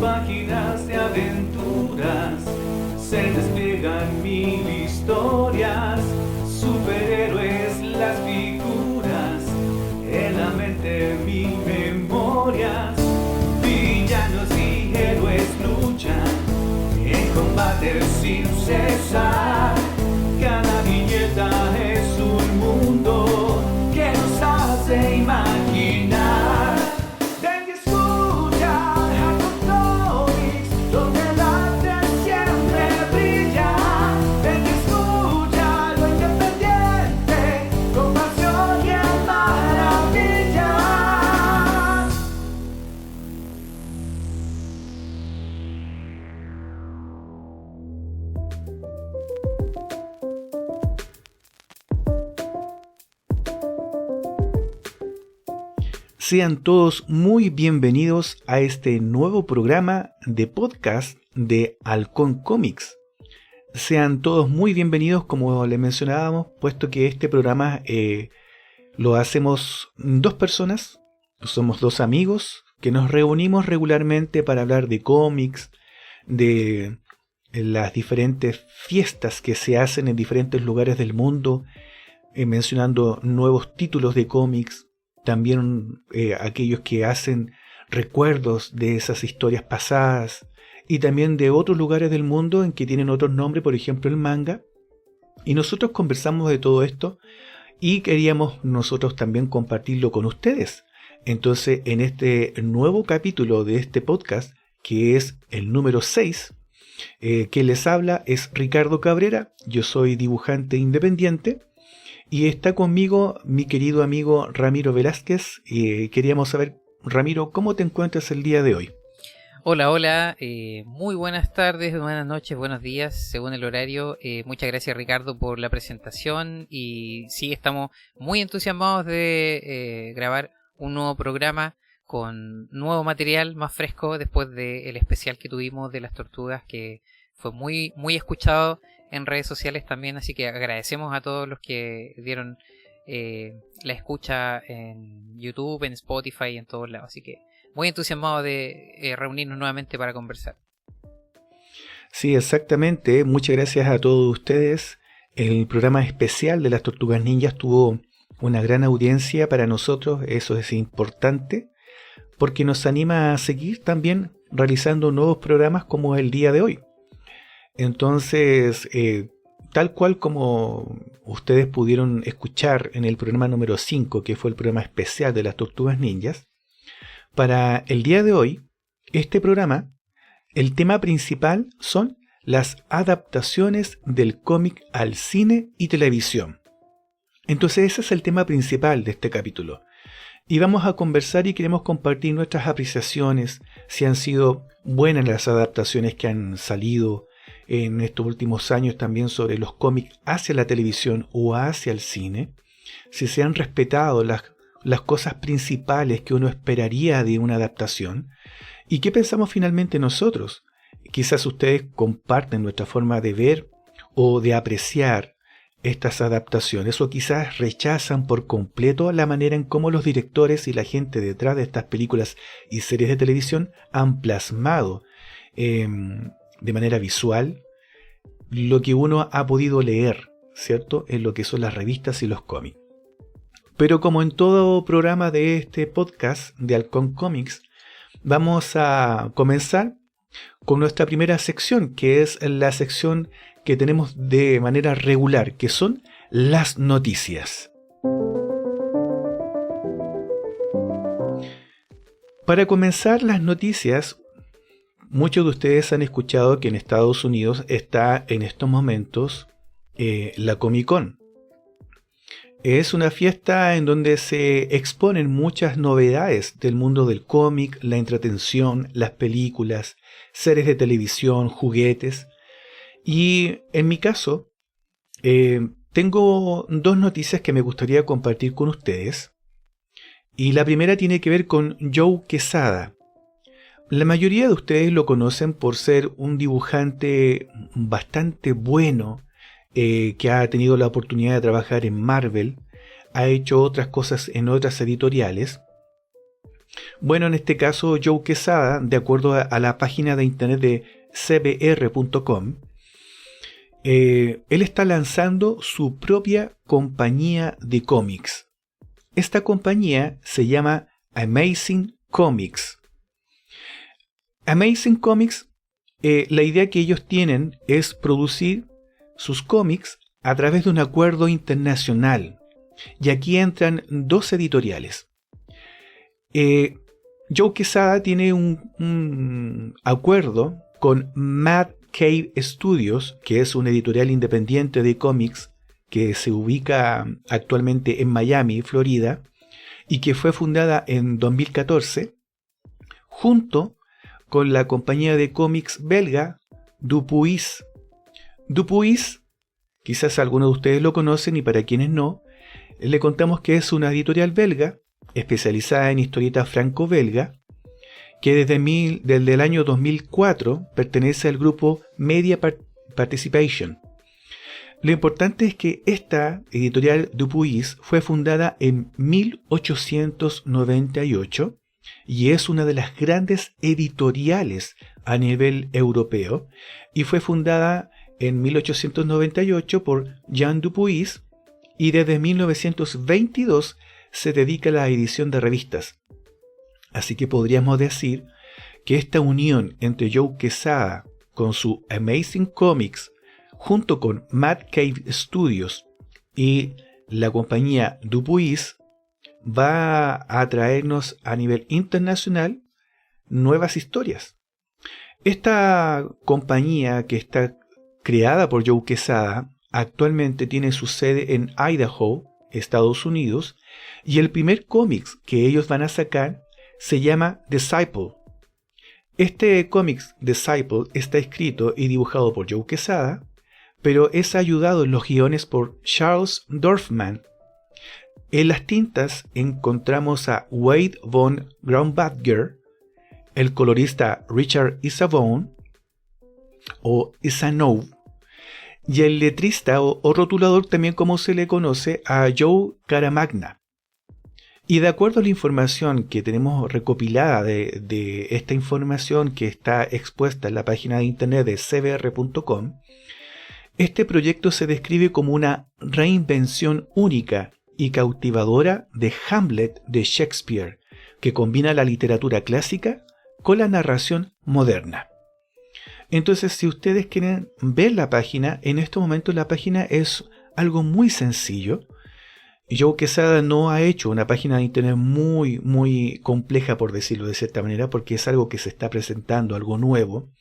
páginas de aventuras, se despliegan mil historias, superhéroes las figuras, en la mente mil memorias, villanos y héroes luchan en combate sin cesar. Cada viñeta es un mundo que nos hace imaginar. Ven y escucha Alcon Comics, donde el arte siempre brilla. Ven y escucha lo independiente, con pasión y maravilla. Sean todos muy bienvenidos a este nuevo programa de podcast de Alcon Comics. Sean todos muy bienvenidos, como les mencionábamos, puesto que este programa lo hacemos dos personas. Somos dos amigos que nos reunimos regularmente para hablar de cómics, de las diferentes fiestas que se hacen en diferentes lugares del mundo, mencionando nuevos títulos de cómics. También aquellos que hacen recuerdos de esas historias pasadas y también de otros lugares del mundo en que tienen otros nombres, por ejemplo el manga. Y nosotros conversamos de todo esto y queríamos nosotros también compartirlo con ustedes. Entonces, en este nuevo capítulo de este podcast, que es el número 6, que les habla es Ricardo Cabrera. Yo soy dibujante independiente. Y está conmigo mi querido amigo Ramiro Velázquez. Queríamos saber, Ramiro, ¿cómo te encuentras el día de hoy? Hola, muy buenas tardes, buenas noches, buenos días, según el horario. Muchas gracias, Ricardo, por la presentación. Y sí, estamos muy entusiasmados de grabar un nuevo programa con nuevo material más fresco después del especial que tuvimos de las tortugas, que fue muy, muy escuchado en redes sociales también, así que agradecemos a todos los que dieron la escucha en YouTube, en Spotify y en todos lados, así que muy entusiasmado de reunirnos nuevamente para conversar. Sí, exactamente, muchas gracias a todos ustedes. El programa especial de las Tortugas Ninjas tuvo una gran audiencia para nosotros, eso es importante, porque nos anima a seguir también realizando nuevos programas como el día de hoy. Entonces, tal cual como ustedes pudieron escuchar en el programa número 5, que fue el programa especial de las Tortugas Ninjas, para el día de hoy, este programa, el tema principal son las adaptaciones del cómic al cine y televisión. Entonces, ese es el tema principal de este capítulo. Y vamos a conversar y queremos compartir nuestras apreciaciones, si han sido buenas las adaptaciones que han salido en estos últimos años también sobre los cómics hacia la televisión o hacia el cine, si se han respetado las cosas principales que uno esperaría de una adaptación, y qué pensamos finalmente nosotros. Quizás ustedes comparten nuestra forma de ver o de apreciar estas adaptaciones, o quizás rechazan por completo la manera en cómo los directores y la gente detrás de estas películas y series de televisión han plasmado de manera visual lo que uno ha podido leer, ¿cierto?, en lo que son las revistas y los cómics. Pero como en todo programa de este podcast de Alcon Comics, vamos a comenzar con nuestra primera sección, que es la sección que tenemos de manera regular, que son las noticias. Para comenzar las noticias, muchos de ustedes han escuchado que en Estados Unidos está en estos momentos la Comic Con. Es una fiesta en donde se exponen muchas novedades del mundo del cómic, la entretención, las películas, series de televisión, juguetes. Y en mi caso, tengo dos noticias que me gustaría compartir con ustedes. Y la primera tiene que ver con Joe Quesada. La mayoría de ustedes lo conocen por ser un dibujante bastante bueno, que ha tenido la oportunidad de trabajar en Marvel, ha hecho otras cosas en otras editoriales, Bueno, en este caso Joe Quesada, de acuerdo a la página de internet de cbr.com, él está lanzando su propia compañía de cómics. Esta compañía se llama Amazing Comics. Amazing Comics, la idea que ellos tienen es producir sus cómics a través de un acuerdo internacional. Y aquí entran dos editoriales. Joe Quesada tiene un acuerdo con Mad Cave Studios, que es una editorial independiente de cómics que se ubica actualmente en Miami, Florida, y que fue fundada en 2014, junto con la compañía de cómics belga Dupuis. Dupuis, quizás algunos de ustedes lo conocen y para quienes no, le contamos que es una editorial belga especializada en historietas franco-belga, que desde el año 2004 pertenece al grupo Media Participation. Lo importante es que esta editorial Dupuis fue fundada en 1898 y es una de las grandes editoriales a nivel europeo, y fue fundada en 1898 por Jean Dupuis, y desde 1922 se dedica a la edición de revistas. Así que podríamos decir que esta unión entre Joe Quesada con su Amazing Comics, junto con Mad Cave Studios y la compañía Dupuis, va a traernos a nivel internacional nuevas historias. Esta compañía, que está creada por Joe Quesada, actualmente tiene su sede en Idaho, Estados Unidos, y el primer cómic que ellos van a sacar se llama Disciple. Este cómic Disciple está escrito y dibujado por Joe Quesada, pero es ayudado en los guiones por Charles Dorfman. En las tintas encontramos a Wade von Graumbadger, el colorista Richard Isavone o Isanov, y el letrista o rotulador, también como se le conoce, a Joe Caramagna. Y de acuerdo a la información que tenemos recopilada de esta información que está expuesta en la página de internet de cbr.com, este proyecto se describe como una reinvención única y cautivadora de Hamlet de Shakespeare, que combina la literatura clásica con la narración moderna. Entonces, si ustedes quieren ver la página, en este momento la página es algo muy sencillo. Joe Quesada no ha hecho una página de internet muy compleja, por decirlo de cierta manera, porque es algo que se está presentando, algo nuevo.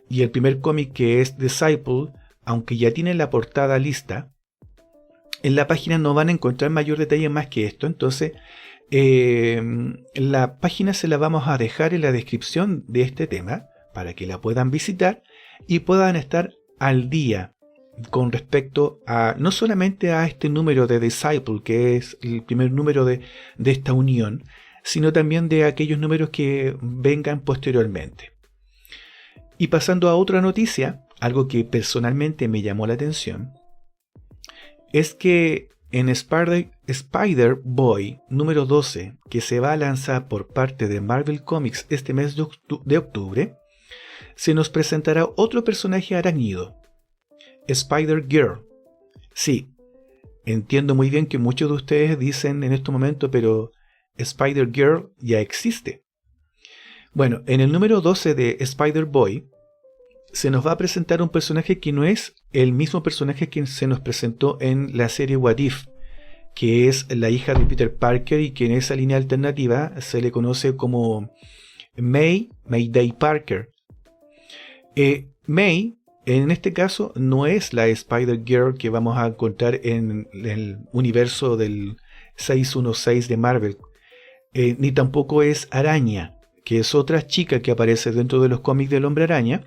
Y el primer cómic, que es Disciple, aunque ya tiene la portada lista, en la página no van a encontrar mayor detalle más que esto. Entonces, la página se la vamos a dejar en la descripción de este tema, para que la puedan visitar y puedan estar al día con respecto a no solamente a este número de Disciple, que es el primer número de esta unión, sino también de aquellos números que vengan posteriormente. Y pasando a otra noticia, algo que personalmente me llamó la atención, es que en Spider-Boy número 12, que se va a lanzar por parte de Marvel Comics este mes de octubre, se nos presentará otro personaje arácnido, Spider-Girl. Sí, entiendo muy bien que muchos de ustedes dicen en este momento, pero Spider-Girl ya existe. Bueno, en el número 12 de Spider-Boy se nos va a presentar un personaje que no es el mismo personaje que se nos presentó en la serie What If, que es la hija de Peter Parker y que en esa línea alternativa se le conoce como Mayday Parker. May, en este caso, no es la Spider-Girl que vamos a encontrar en el universo del 616 de Marvel, ni tampoco es Araña, que es otra chica que aparece dentro de los cómics del Hombre Araña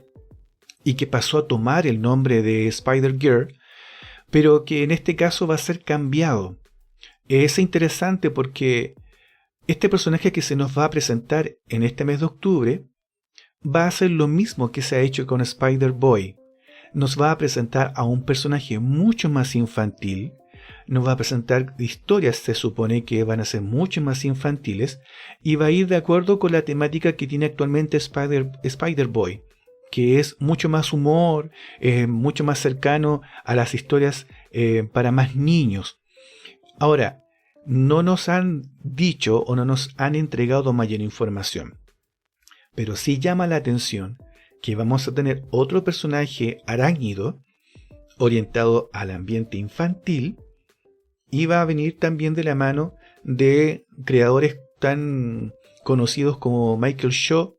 y que pasó a tomar el nombre de Spider-Girl, pero que en este caso va a ser cambiado. Es interesante porque este personaje que se nos va a presentar en este mes de octubre va a hacer lo mismo que se ha hecho con Spider-Boy. Nos va a presentar a un personaje mucho más infantil nos va a presentar historias, se supone que van a ser mucho más infantiles, y va a ir de acuerdo con la temática que tiene actualmente Spider-Boy, que es mucho más humor, mucho más cercano a las historias para más niños. Ahora, no nos han dicho o no nos han entregado mayor información, pero sí llama la atención que vamos a tener otro personaje arácnido orientado al ambiente infantil, y va a venir también de la mano de creadores tan conocidos como Michael Shaw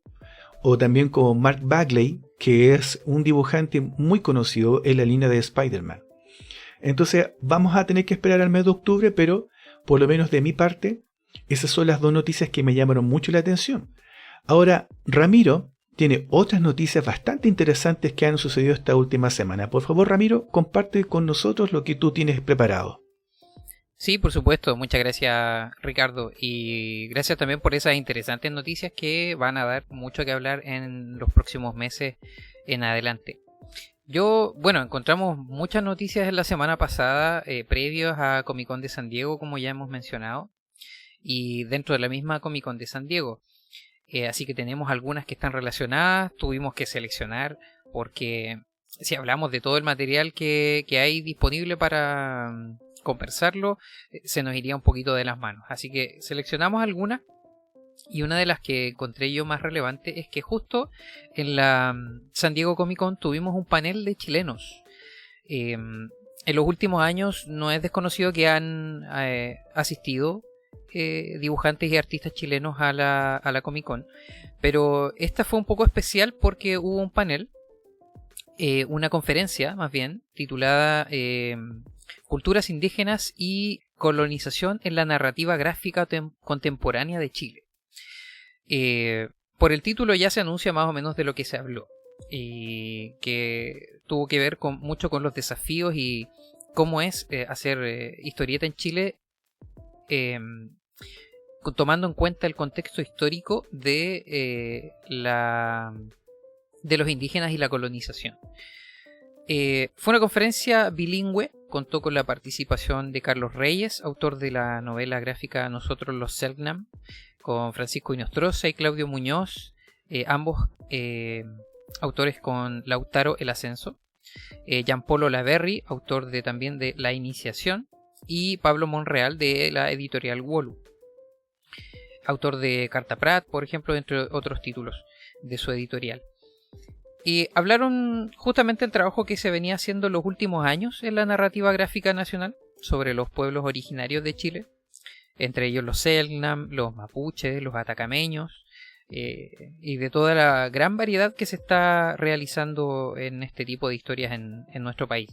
o también como Mark Bagley, que es un dibujante muy conocido en la línea de Spider-Man. Entonces vamos a tener que esperar al mes de octubre, pero por lo menos de mi parte, esas son las dos noticias que me llamaron mucho la atención. Ahora, Ramiro tiene otras noticias bastante interesantes que han sucedido esta última semana. Por favor, Ramiro, comparte con nosotros lo que tú tienes preparado. Sí, por supuesto. Muchas gracias, Ricardo. Y gracias también por esas interesantes noticias que van a dar mucho que hablar en los próximos meses en adelante. Encontramos muchas noticias en la semana pasada, previos a Comic Con de San Diego, como ya hemos mencionado, y dentro de la misma Comic Con de San Diego. Así que tenemos algunas que están relacionadas, tuvimos que seleccionar porque si hablamos de todo el material que hay disponible para conversarlo, se nos iría un poquito de las manos. Así que seleccionamos algunas, y una de las que encontré yo más relevante es que justo en la San Diego Comic Con tuvimos un panel de chilenos. En los últimos años no es desconocido que han asistido dibujantes y artistas chilenos a la Comic Con, pero esta fue un poco especial porque hubo un panel, una conferencia más bien, titulada Culturas indígenas y colonización en la narrativa gráfica contemporánea de Chile. Por el título ya se anuncia más o menos de lo que se habló, que tuvo que ver mucho con los desafíos y cómo es hacer historieta en Chile, tomando en cuenta el contexto histórico de los indígenas y la colonización. Fue una conferencia bilingüe, contó con la participación de Carlos Reyes, autor de la novela gráfica Nosotros los Selknam, con Francisco Inostroza y Claudio Muñoz, ambos autores con Lautaro El Ascenso, Gianpolo Laverri, autor también de La Iniciación, y Pablo Monreal de la editorial Wolu, autor de Carta Prat, por ejemplo, entre otros títulos de su editorial. Y hablaron justamente del trabajo que se venía haciendo en los últimos años en la narrativa gráfica nacional sobre los pueblos originarios de Chile, entre ellos los Selknam, los mapuches, los atacameños, y de toda la gran variedad que se está realizando en este tipo de historias en nuestro país.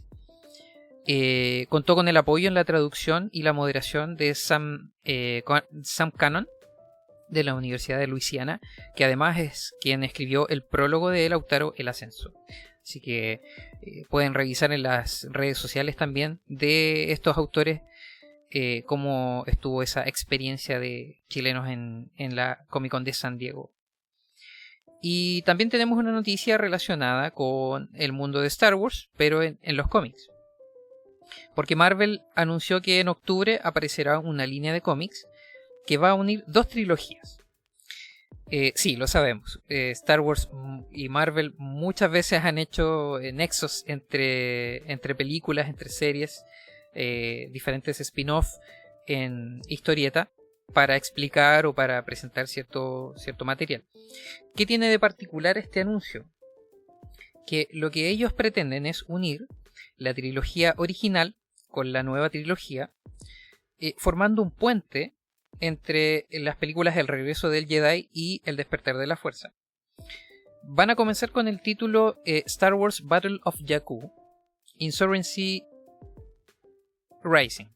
Contó con el apoyo en la traducción y la moderación de Sam Cannon, de la Universidad de Luisiana, que además es quien escribió el prólogo de Lautaro El Ascenso. Así que pueden revisar en las redes sociales también de estos autores cómo estuvo esa experiencia de chilenos en la Comic Con de San Diego. Y también tenemos una noticia relacionada con el mundo de Star Wars, pero en los cómics. Porque Marvel anunció que en octubre aparecerá una línea de cómics que va a unir dos trilogías. Sí, lo sabemos. Star Wars y Marvel muchas veces han hecho nexos entre películas, entre series, diferentes spin-off en historieta para explicar o para presentar cierto material. ¿Qué tiene de particular este anuncio? Que lo que ellos pretenden es unir la trilogía original con la nueva trilogía, formando un puente entre las películas El regreso del Jedi y El despertar de la fuerza. Van a comenzar con el título Star Wars Battle of Jakku, Insurgency Rising,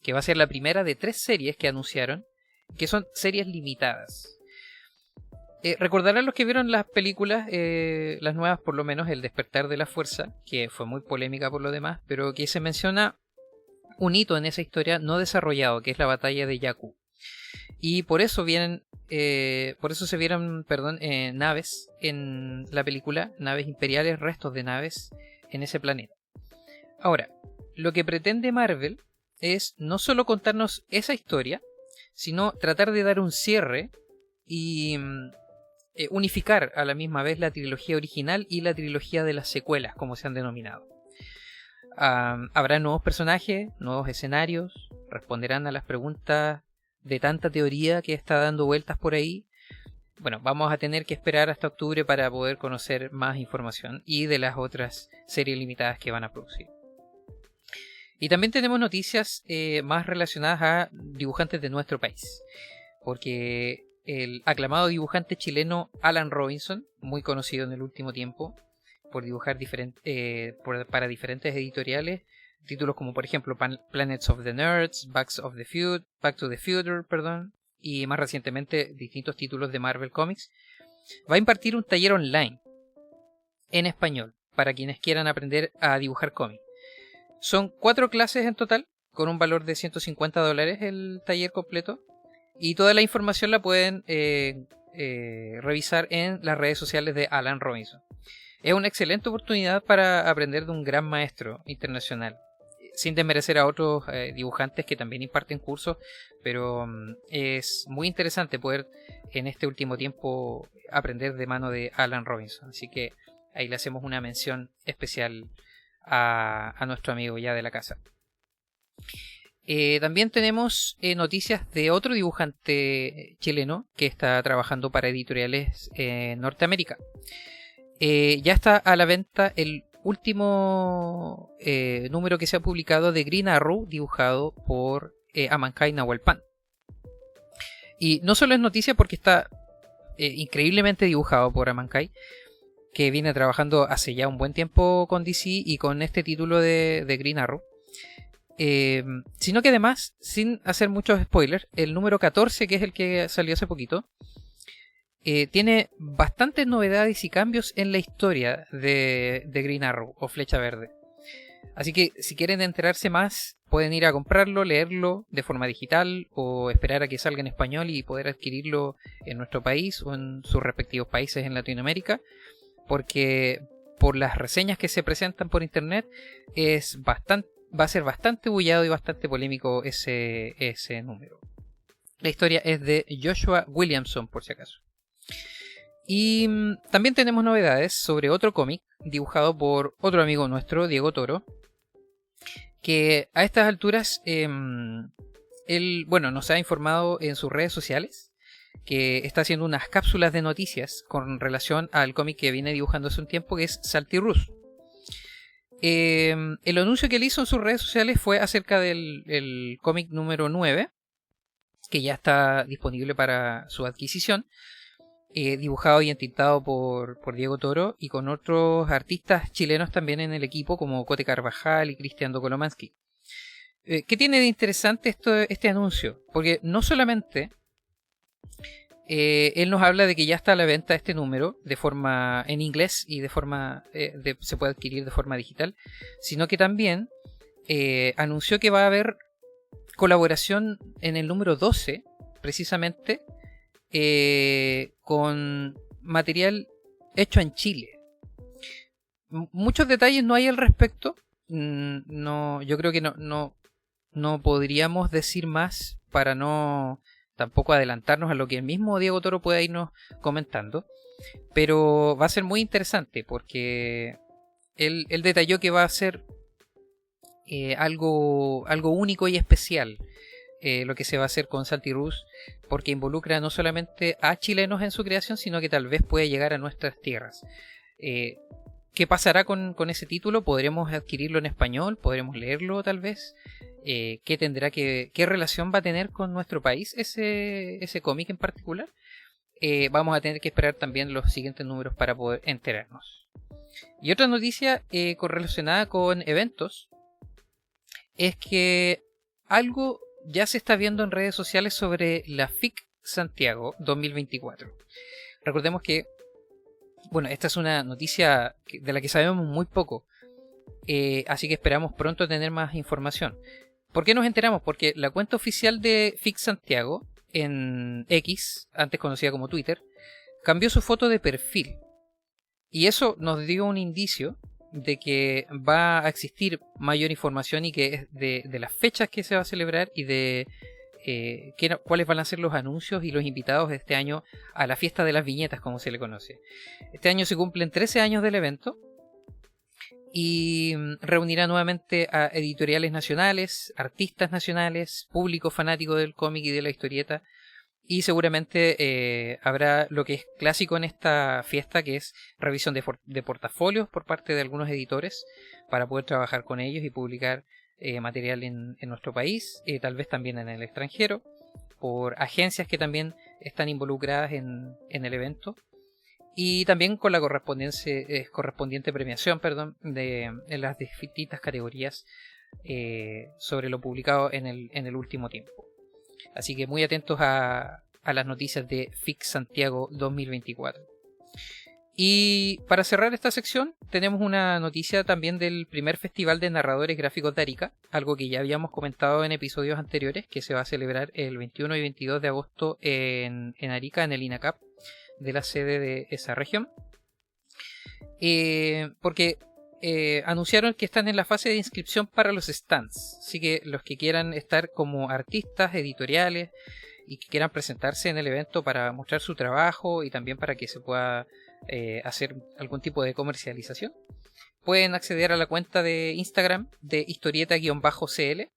que va a ser la primera de 3 series que anunciaron, que son series limitadas. Recordarán los que vieron las películas, las nuevas por lo menos, El despertar de la fuerza, que fue muy polémica por lo demás, pero que se menciona un hito en esa historia no desarrollado, que es la batalla de Jakku. Y por eso se vieron naves en la película, naves imperiales, restos de naves en ese planeta. Ahora, lo que pretende Marvel es no solo contarnos esa historia, sino tratar de dar un cierre y unificar a la misma vez la trilogía original y la trilogía de las secuelas, como se han denominado. Habrá nuevos personajes, nuevos escenarios, responderán a las preguntas de tanta teoría que está dando vueltas por ahí. Bueno, vamos a tener que esperar hasta octubre para poder conocer más información y de las otras series limitadas que van a producir. Y también tenemos noticias más relacionadas a dibujantes de nuestro país, porque el aclamado dibujante chileno Alan Robinson, muy conocido en el último tiempo por dibujar para diferentes editoriales, títulos como por ejemplo Planets of the Nerds, Back to the Future, y más recientemente distintos títulos de Marvel Comics, va a impartir un taller online en español para quienes quieran aprender a dibujar cómics. Son 4 clases en total, con un valor de $150 el taller completo, y toda la información la pueden revisar en las redes sociales de Alan Robinson. Es una excelente oportunidad para aprender de un gran maestro internacional, sin desmerecer a otros dibujantes que también imparten cursos, pero es muy interesante poder en este último tiempo aprender de mano de Alan Robinson. Así que ahí le hacemos una mención especial a nuestro amigo ya de la casa. También tenemos noticias de otro dibujante chileno que está trabajando para editoriales en Norteamérica. Ya está a la venta el último número que se ha publicado de Green Arrow, dibujado por Amancay Nahualpan. Y no solo es noticia porque está increíblemente dibujado por Amancay, que viene trabajando hace ya un buen tiempo con DC y con este título de Green Arrow, sino que además, sin hacer muchos spoilers, el número 14, que es el que salió hace poquito, tiene bastantes novedades y cambios en la historia de Green Arrow o Flecha Verde. Así que si quieren enterarse más, pueden ir a comprarlo, leerlo de forma digital o esperar a que salga en español y poder adquirirlo en nuestro país o en sus respectivos países en Latinoamérica, porque por las reseñas que se presentan por internet va a ser bastante bullado y bastante polémico ese número. La historia es de Joshua Williamson, por si acaso. Y también tenemos novedades sobre otro cómic dibujado por otro amigo nuestro, Diego Toro, que a estas alturas él nos ha informado en sus redes sociales que está haciendo unas cápsulas de noticias con relación al cómic que viene dibujando hace un tiempo, que es Salty Ruth. El anuncio que él hizo en sus redes sociales fue acerca del cómic número 9, que ya está disponible para su adquisición, dibujado y entintado por Diego Toro y con otros artistas chilenos también en el equipo, como Cote Carvajal y Cristian Dokolomansky. ¿Qué tiene de interesante este anuncio? Porque no solamente él nos habla de que ya está a la venta este número de forma en inglés y de forma se puede adquirir de forma digital, sino que también anunció que va a haber colaboración en el número 12 precisamente con material hecho en Chile. Muchos detalles no hay al respecto. No, yo creo que no podríamos decir más para no tampoco adelantarnos a lo que el mismo Diego Toro pueda irnos comentando, pero va a ser muy interesante porque él detalló que va a ser algo único y especial lo que se va a hacer con Salty Ruth, porque involucra no solamente a chilenos en su creación, sino que tal vez puede llegar a nuestras tierras. ¿Qué pasará con ese título? ¿Podremos adquirirlo en español? ¿Podremos leerlo tal vez? ¿Qué relación va a tener con nuestro país ese cómic en particular? Vamos a tener que esperar también los siguientes números para poder enterarnos. Y otra noticia relacionada con eventos es que algo ya se está viendo en redes sociales sobre la FIC Santiago 2024. Recordemos que esta es una noticia de la que sabemos muy poco, así que esperamos pronto tener más información. ¿Por qué nos enteramos? Porque la cuenta oficial de FIC Santiago en X, antes conocida como Twitter, cambió su foto de perfil. Y eso nos dio un indicio de que va a existir mayor información y que es de las fechas que se va a celebrar y de cuáles van a ser los anuncios y los invitados de este año a la fiesta de las viñetas, como se le conoce. Este año se cumplen 13 años del evento y reunirá nuevamente a editoriales nacionales, artistas nacionales, público fanático del cómic y de la historieta, y seguramente habrá lo que es clásico en esta fiesta, que es revisión de portafolios por parte de algunos editores para poder trabajar con ellos y publicar material en nuestro país, tal vez también en el extranjero, por agencias que también están involucradas en el evento, y también con la correspondiente premiación en las distintas categorías sobre lo publicado en el último tiempo. Así que muy atentos a las noticias de FIC Santiago 2024. Y para cerrar esta sección tenemos una noticia también del primer Festival de Narradores Gráficos de Arica, algo que ya habíamos comentado en episodios anteriores, que se va a celebrar el 21 y 22 de agosto en Arica, en el INACAP de la sede de esa región. Porque anunciaron que están en la fase de inscripción para los stands, así que los que quieran estar como artistas, editoriales y que quieran presentarse en el evento para mostrar su trabajo y también para que se pueda hacer algún tipo de comercialización, pueden acceder a la cuenta de Instagram de historieta-cl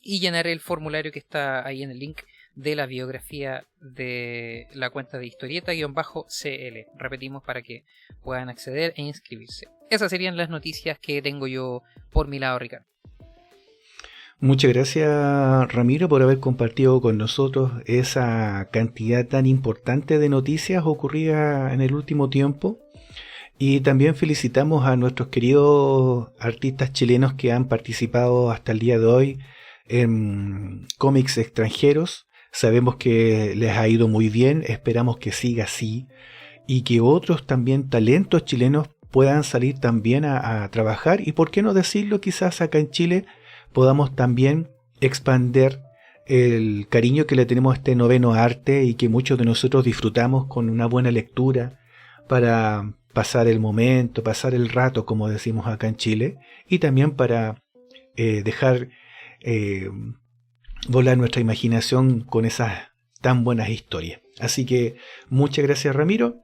y llenar el formulario que está ahí en el link de la biografía de la cuenta de historieta-cl. Repetimos, para que puedan acceder e inscribirse. Esas serían las noticias que tengo yo por mi lado, Ricardo. Muchas gracias, Ramiro, por haber compartido con nosotros esa cantidad tan importante de noticias ocurridas en el último tiempo. Y también felicitamos a nuestros queridos artistas chilenos que han participado hasta el día de hoy en cómics extranjeros. Sabemos que les ha ido muy bien, esperamos que siga así y que otros también talentos chilenos puedan salir también a trabajar, y por qué no decirlo, quizás acá en Chile podamos también expandir el cariño que le tenemos a este noveno arte y que muchos de nosotros disfrutamos con una buena lectura para pasar el momento, pasar el rato, como decimos acá en Chile, y también para dejar volar nuestra imaginación con esas tan buenas historias. Así que muchas gracias, Ramiro.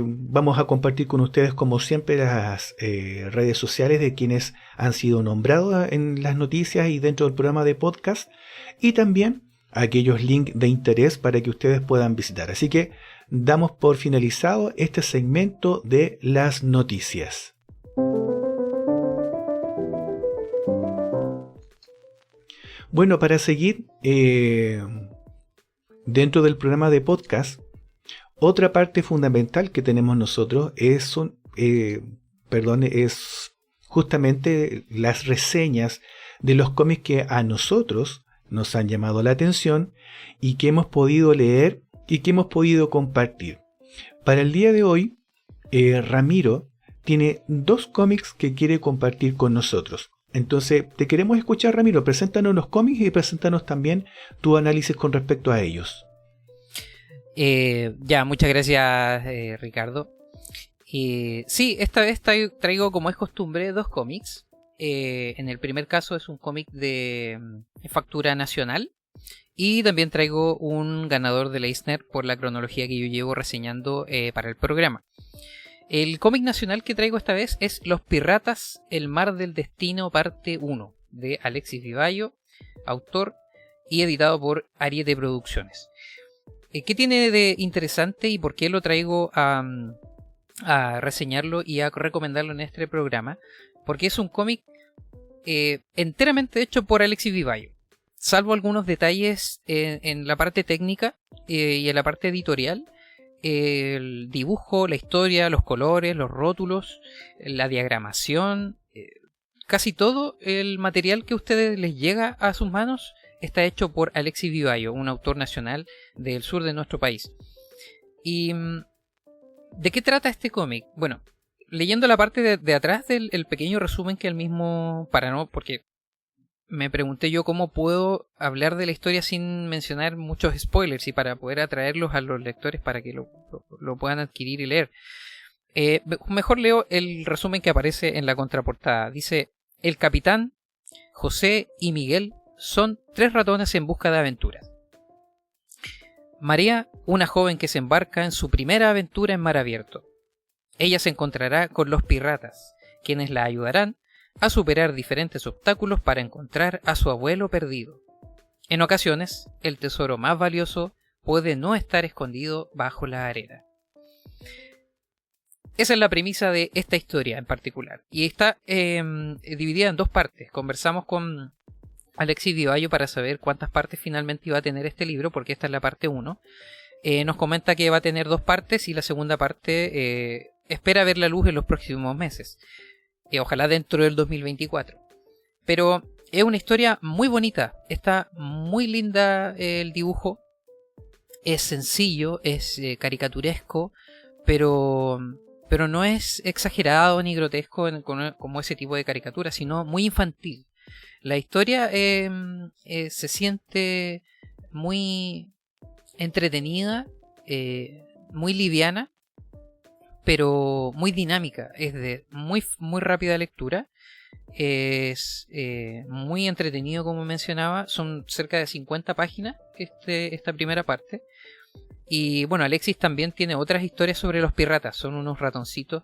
Vamos a compartir con ustedes, como siempre, las redes sociales de quienes han sido nombrados en las noticias y dentro del programa de podcast, y también aquellos links de interés para que ustedes puedan visitar. Así que damos por finalizado este segmento de las noticias. Bueno, para seguir dentro del programa de podcast, otra parte fundamental que tenemos nosotros es justamente las reseñas de los cómics que a nosotros nos han llamado la atención y que hemos podido leer y que hemos podido compartir. Para el día de hoy, Ramiro tiene 2 cómics que quiere compartir con nosotros. Entonces, te queremos escuchar, Ramiro. Preséntanos los cómics y preséntanos también tu análisis con respecto a ellos. Muchas gracias, Ricardo. Sí, esta vez traigo, como es costumbre, 2 cómics. En el primer caso es un cómic de factura nacional, y también traigo un ganador del Eisner por la cronología que yo llevo reseñando para el programa. El cómic nacional que traigo esta vez es Los Piratas, el Mar del Destino, parte 1, de Alexis Vivallo, autor y editado por Ariete Producciones. ¿Qué tiene de interesante y por qué lo traigo a reseñarlo y a recomendarlo en este programa? Porque es un cómic enteramente hecho por Alexis Vivallo, salvo algunos detalles en la parte técnica y en la parte editorial. El dibujo, la historia, los colores, los rótulos, la diagramación, casi todo el material que a ustedes les llega a sus manos está hecho por Alexis Vivallo, un autor nacional del sur de nuestro país. ¿Y de qué trata este cómic? Bueno, leyendo la parte de atrás del pequeño resumen que él mismo, porque me pregunté yo cómo puedo hablar de la historia sin mencionar muchos spoilers y para poder atraerlos a los lectores para que lo puedan adquirir y leer. Mejor leo el resumen que aparece en la contraportada. Dice: el capitán, José y Miguel son 3 ratones en busca de aventuras. María, una joven que se embarca en su primera aventura en mar abierto. Ella se encontrará con los piratas, quienes la ayudarán a superar diferentes obstáculos para encontrar a su abuelo perdido. En ocasiones, el tesoro más valioso puede no estar escondido bajo la arena. Esa es la premisa de esta historia en particular. Y está dividida en 2 partes. Conversamos con Alexis Vivallo para saber cuántas partes finalmente iba a tener este libro, porque esta es la parte 1. Nos comenta que va a tener 2 partes y la segunda parte espera ver la luz en los próximos meses. Ojalá dentro del 2024. Pero es una historia muy bonita. Está muy linda el dibujo. Es sencillo, es caricaturesco, pero no es exagerado ni grotesco como ese tipo de caricatura, sino muy infantil. La historia se siente muy entretenida, muy liviana, pero muy dinámica. Es de muy rápida lectura. Es muy entretenido, como mencionaba. Son cerca de 50 páginas esta primera parte. Y bueno, Alexis también tiene otras historias sobre los piratas. Son unos ratoncitos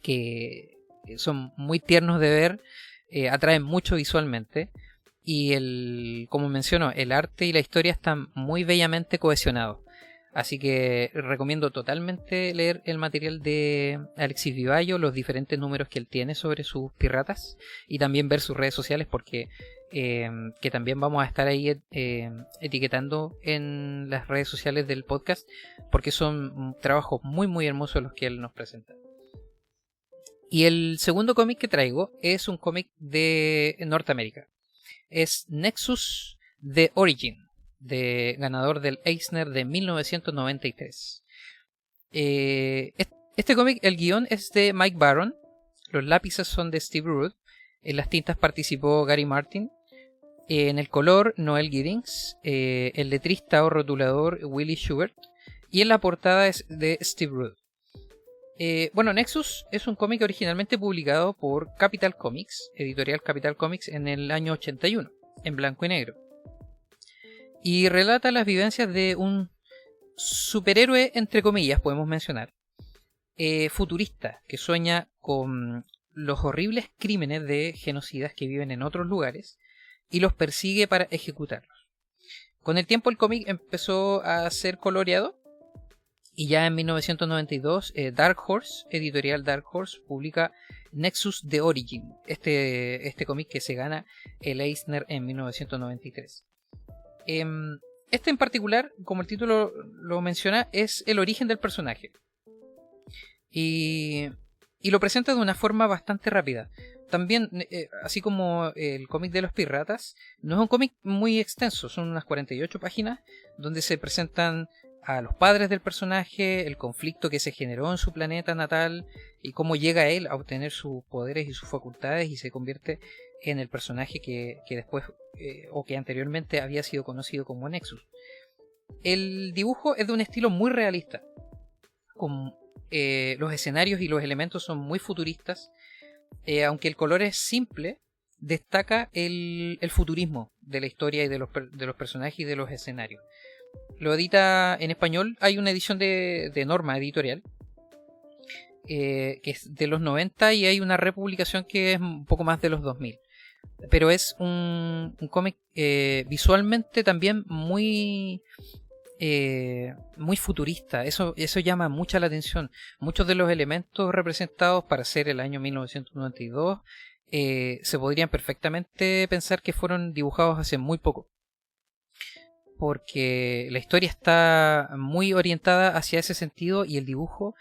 que son muy tiernos de ver, atraen mucho visualmente. Y como menciono, el arte y la historia están muy bellamente cohesionados. Así que recomiendo totalmente leer el material de Alexis Vivallo, los diferentes números que él tiene sobre sus piratas, y también ver sus redes sociales, porque que también vamos a estar ahí etiquetando en las redes sociales del podcast, porque son trabajos muy muy hermosos los que él nos presenta. Y el segundo cómic que traigo es un cómic de Norteamérica. Es Nexus The Origin, ganador del Eisner de 1993. Este cómic, el guión es de Mike Baron, los lápices son de Steve Rude, en las tintas participó Gary Martin, en el color Noel Giddings, el letrista o rotulador Willie Schubert, y en la portada es de Steve Rude. Bueno, Nexus es un cómic originalmente publicado por Capital Comics, editorial Capital Comics, en el año 81, en blanco y negro. Y relata las vivencias de un superhéroe, entre comillas, podemos mencionar, futurista, que sueña con los horribles crímenes de genocidas que viven en otros lugares y los persigue para ejecutarlos. Con el tiempo el cómic empezó a ser coloreado y ya en 1992 Dark Horse, editorial Dark Horse, publica Nexus The Origin, este cómic que se gana el Eisner en 1993. Este en particular, como el título lo menciona, es el origen del personaje. Y lo presenta de una forma bastante rápida. También, así como el cómic de los piratas, no es un cómic muy extenso, son unas 48 páginas donde se presentan a los padres del personaje, el conflicto que se generó en su planeta natal y cómo llega él a obtener sus poderes y sus facultades y se convierte en el personaje que después o que anteriormente había sido conocido como Nexus. El dibujo es de un estilo muy realista, con los escenarios y los elementos son muy futuristas, aunque el color es simple, destaca el futurismo de la historia y de los personajes y de los escenarios. Lo edita en español, hay una edición de Norma Editorial, que es de los 90, y hay una republicación que es un poco más de los 2000. Pero es un cómic visualmente también muy futurista. Eso llama mucha la atención. Muchos de los elementos representados para ser el año 1992 se podrían perfectamente pensar que fueron dibujados hace muy poco, porque la historia está muy orientada hacia ese sentido y el dibujo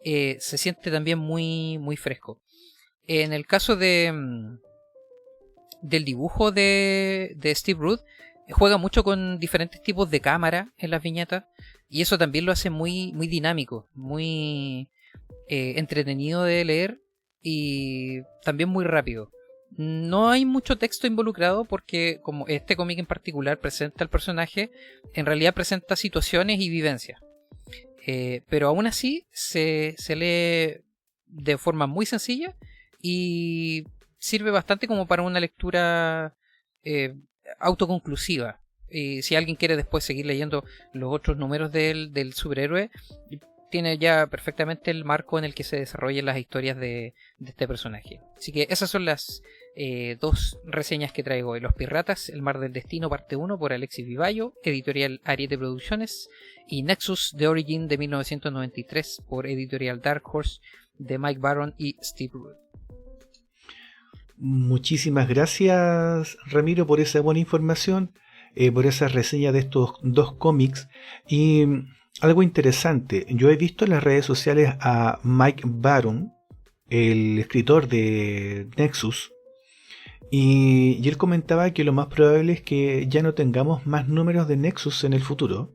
se siente también muy, muy fresco. En el caso del dibujo de Steve Rude, juega mucho con diferentes tipos de cámara en las viñetas y eso también lo hace muy, muy dinámico, muy entretenido de leer y también muy rápido. No hay mucho texto involucrado porque como este cómic en particular presenta al personaje, en realidad presenta situaciones y vivencias. pero aún así se lee de forma muy sencilla y sirve bastante como para una lectura autoconclusiva. Y si alguien quiere después seguir leyendo los otros números del superhéroe, tiene ya perfectamente el marco en el que se desarrollan las historias de este personaje. Así que esas son las dos reseñas que traigo hoy: Los Piratas, El Mar del Destino, parte 1, por Alexis Vivallo, editorial Ariete Producciones, y Nexus The Origin de 1993 por editorial Dark Horse de Mike Baron y Steve Rude. Muchísimas gracias, Ramiro, por esa buena información, por esa reseña de estos dos cómics. Y algo interesante, yo he visto en las redes sociales a Mike Baron, el escritor de Nexus, y él comentaba que lo más probable es que ya no tengamos más números de Nexus en el futuro.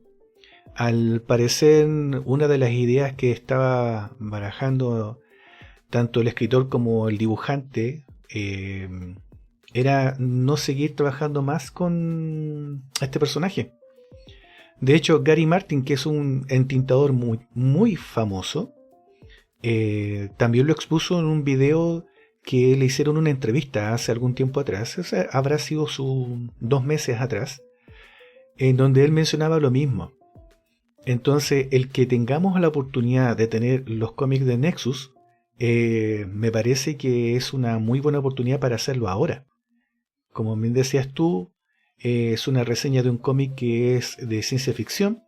Al parecer, una de las ideas que estaba barajando tanto el escritor como el dibujante era no seguir trabajando más con este personaje. De hecho, Gary Martin, que es un entintador muy, muy famoso, también lo expuso en un video que le hicieron una entrevista hace algún tiempo atrás, o sea, habrá sido 2 meses atrás, en donde él mencionaba lo mismo. Entonces, el que tengamos la oportunidad de tener los cómics de Nexus, me parece que es una muy buena oportunidad para hacerlo ahora. Como bien decías tú, es una reseña de un cómic que es de ciencia ficción,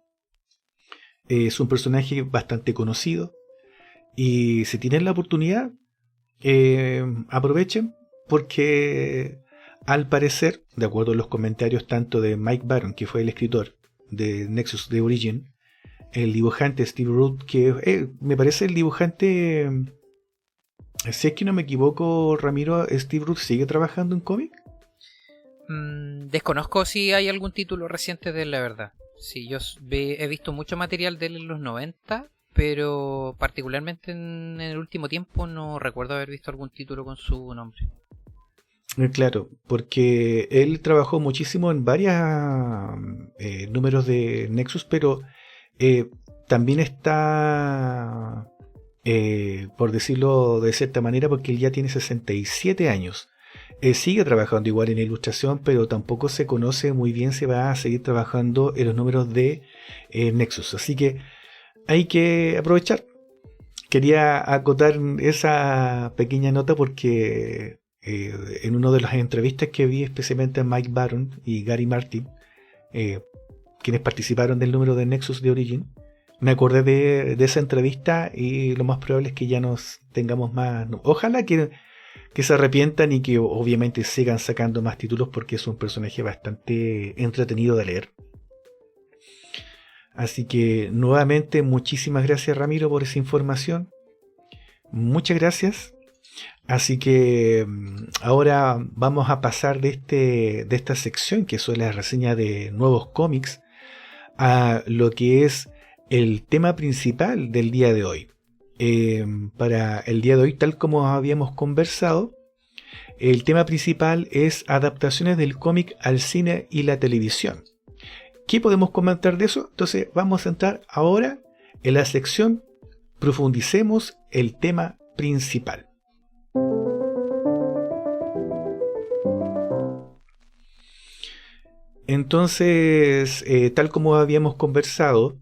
es un personaje bastante conocido, y si tienen la oportunidad, aprovechen, porque al parecer, de acuerdo a los comentarios tanto de Mike Baron, que fue el escritor de Nexus The Origin, el dibujante Steve Rude, que me parece el dibujante, si es que no me equivoco, Ramiro, Steve Rude sigue trabajando en cómic. Desconozco si hay algún título reciente de él, la verdad. Sí, yo he visto mucho material de él en los 90, pero particularmente en el último tiempo no recuerdo haber visto algún título con su nombre. Claro, porque él trabajó muchísimo en varios números de Nexus, pero también está, por decirlo de cierta manera, porque él ya tiene 67 años. Sigue trabajando igual en ilustración, pero tampoco se conoce muy bien si va a seguir trabajando en los números de Nexus. Así que hay que aprovechar. Quería acotar esa pequeña nota porque en una de las entrevistas que vi, especialmente a Mike Baron y Gary Martin, quienes participaron del número de Nexus de Origin, me acordé de esa entrevista, y lo más probable es que ya nos tengamos más. Ojalá que se arrepientan y que obviamente sigan sacando más títulos, porque es un personaje bastante entretenido de leer. Así que nuevamente muchísimas gracias, Ramiro, por esa información. Muchas gracias. Así que ahora vamos a pasar de esta sección, que son las reseñas de nuevos cómics, a lo que es el tema principal del día de hoy. Para el día de hoy, tal como habíamos conversado, el tema principal es adaptaciones del cómic al cine y la televisión. ¿Qué podemos comentar de eso? Entonces vamos a entrar ahora en la sección Profundicemos el tema principal. Entonces, tal como habíamos conversado,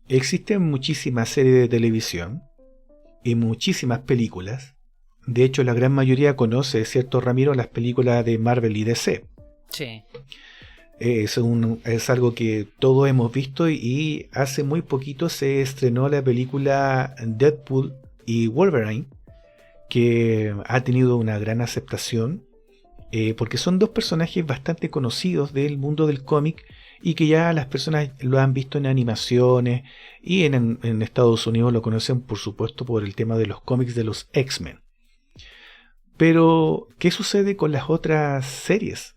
existen muchísimas series de televisión y muchísimas películas. De hecho, la gran mayoría conoce, ¿cierto, Ramiro?, las películas de Marvel y DC. Sí. Es algo que todos hemos visto, y hace muy poquito se estrenó la película Deadpool y Wolverine, que ha tenido una gran aceptación, porque son dos personajes bastante conocidos del mundo del cómic y que ya las personas lo han visto en animaciones, y en Estados Unidos lo conocen, por supuesto, por el tema de los cómics de los X-Men. Pero, ¿qué sucede con las otras series?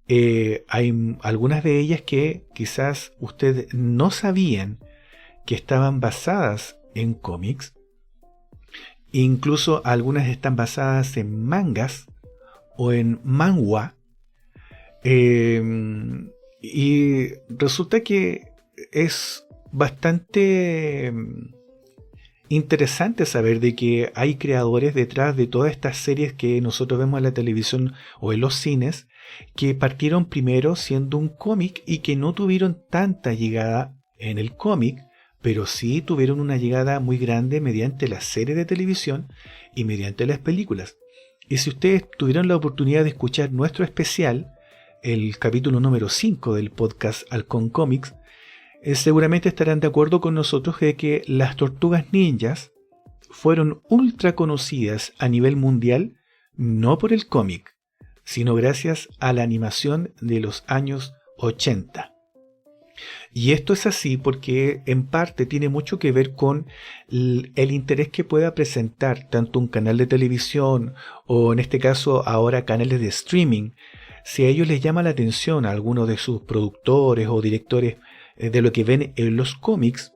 Hay algunas de ellas que quizás ustedes no sabían que estaban basadas en cómics. Incluso algunas están basadas en mangas o en manhwa. Y resulta que es bastante interesante saber de que hay creadores detrás de todas estas series que nosotros vemos en la televisión o en los cines, que partieron primero siendo un cómic y que no tuvieron tanta llegada en el cómic, pero sí tuvieron una llegada muy grande mediante las series de televisión y mediante las películas. Y si ustedes tuvieron la oportunidad de escuchar nuestro especial, el capítulo número 5 del podcast Halcón Comics, seguramente estarán de acuerdo con nosotros de que las Tortugas Ninjas fueron ultra conocidas a nivel mundial, no por el cómic, sino gracias a la animación de los años 80. Y esto es así porque en parte tiene mucho que ver con el interés que pueda presentar tanto un canal de televisión o en este caso ahora canales de streaming. Si a ellos les llama la atención a algunos de sus productores o directores de lo que ven en los cómics,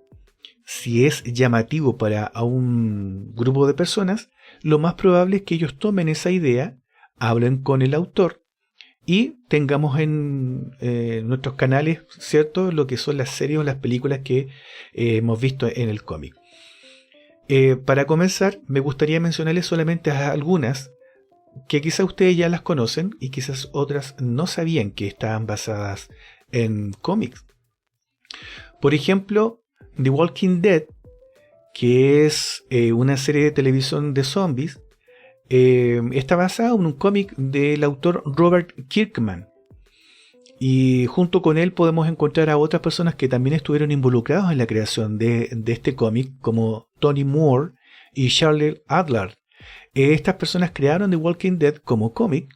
si es llamativo para a un grupo de personas, lo más probable es que ellos tomen esa idea, hablen con el autor y tengamos en nuestros canales, ¿cierto?, lo que son las series o las películas que hemos visto en el cómic. Para comenzar, me gustaría mencionarles solamente algunas que quizás ustedes ya las conocen y quizás otras no sabían que estaban basadas en cómics. Por ejemplo, The Walking Dead, que es una serie de televisión de zombies, está basada en un cómic del autor Robert Kirkman. Y junto con él podemos encontrar a otras personas que también estuvieron involucrados en la creación de este cómic, como Tony Moore y Charlie Adlard. Estas personas crearon The Walking Dead como cómic,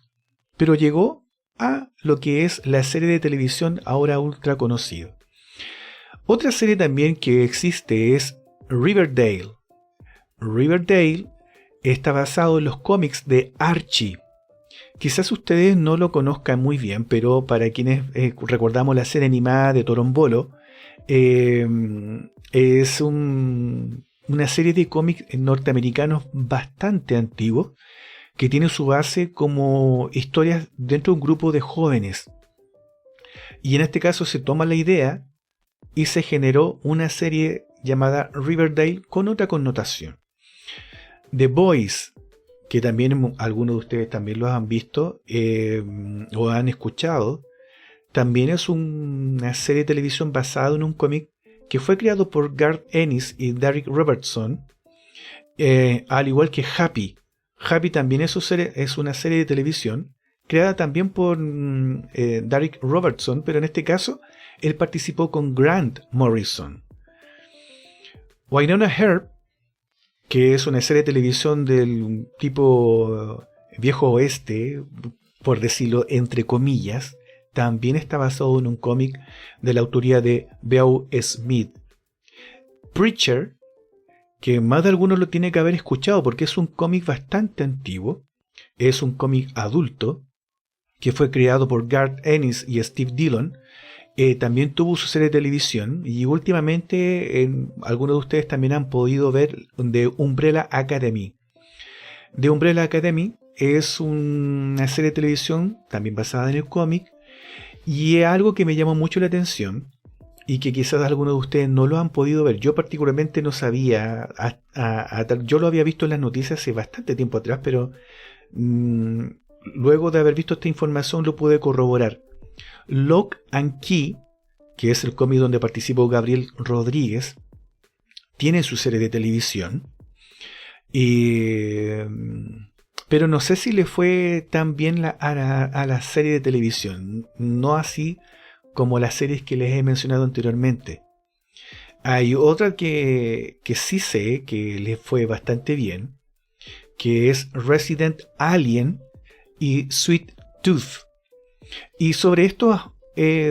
pero llegó a lo que es la serie de televisión ahora ultra conocida. Otra serie también que existe es Riverdale. Riverdale está basado en los cómics de Archie. Quizás ustedes no lo conozcan muy bien, pero para quienes recordamos la serie animada de Torombolo, es una serie de cómics norteamericanos bastante antiguos que tiene su base como historias dentro de un grupo de jóvenes. Y en este caso se toma la idea y se generó una serie llamada Riverdale con otra connotación. The Boys, que también algunos de ustedes también lo han visto o han escuchado, también es una serie de televisión basada en un cómic que fue creado por Garth Ennis y Darick Robertson, al igual que Happy. Happy también es una serie de televisión creada también por Darick Robertson, pero en este caso él participó con Grant Morrison. Wynonna Earp, que es una serie de televisión del tipo viejo oeste, por decirlo entre comillas, también está basado en un cómic de la autoría de Beau Smith. Preacher, que más de alguno lo tiene que haber escuchado porque es un cómic bastante antiguo, es un cómic adulto que fue creado por Garth Ennis y Steve Dillon. También tuvo su serie de televisión y últimamente algunos de ustedes también han podido ver The Umbrella Academy. The Umbrella Academy es una serie de televisión también basada en el cómic y es algo que me llamó mucho la atención y que quizás algunos de ustedes no lo han podido ver. Yo particularmente no sabía, yo lo había visto en las noticias hace bastante tiempo atrás, pero luego de haber visto esta información lo pude corroborar. Lock and Key, que es el cómic donde participó Gabriel Rodríguez, tiene su serie de televisión, pero no sé si le fue tan bien a la serie de televisión, no así como las series que les he mencionado anteriormente. Hay otra que sí sé que le fue bastante bien, que es Resident Alien y Sweet Tooth. Y sobre estos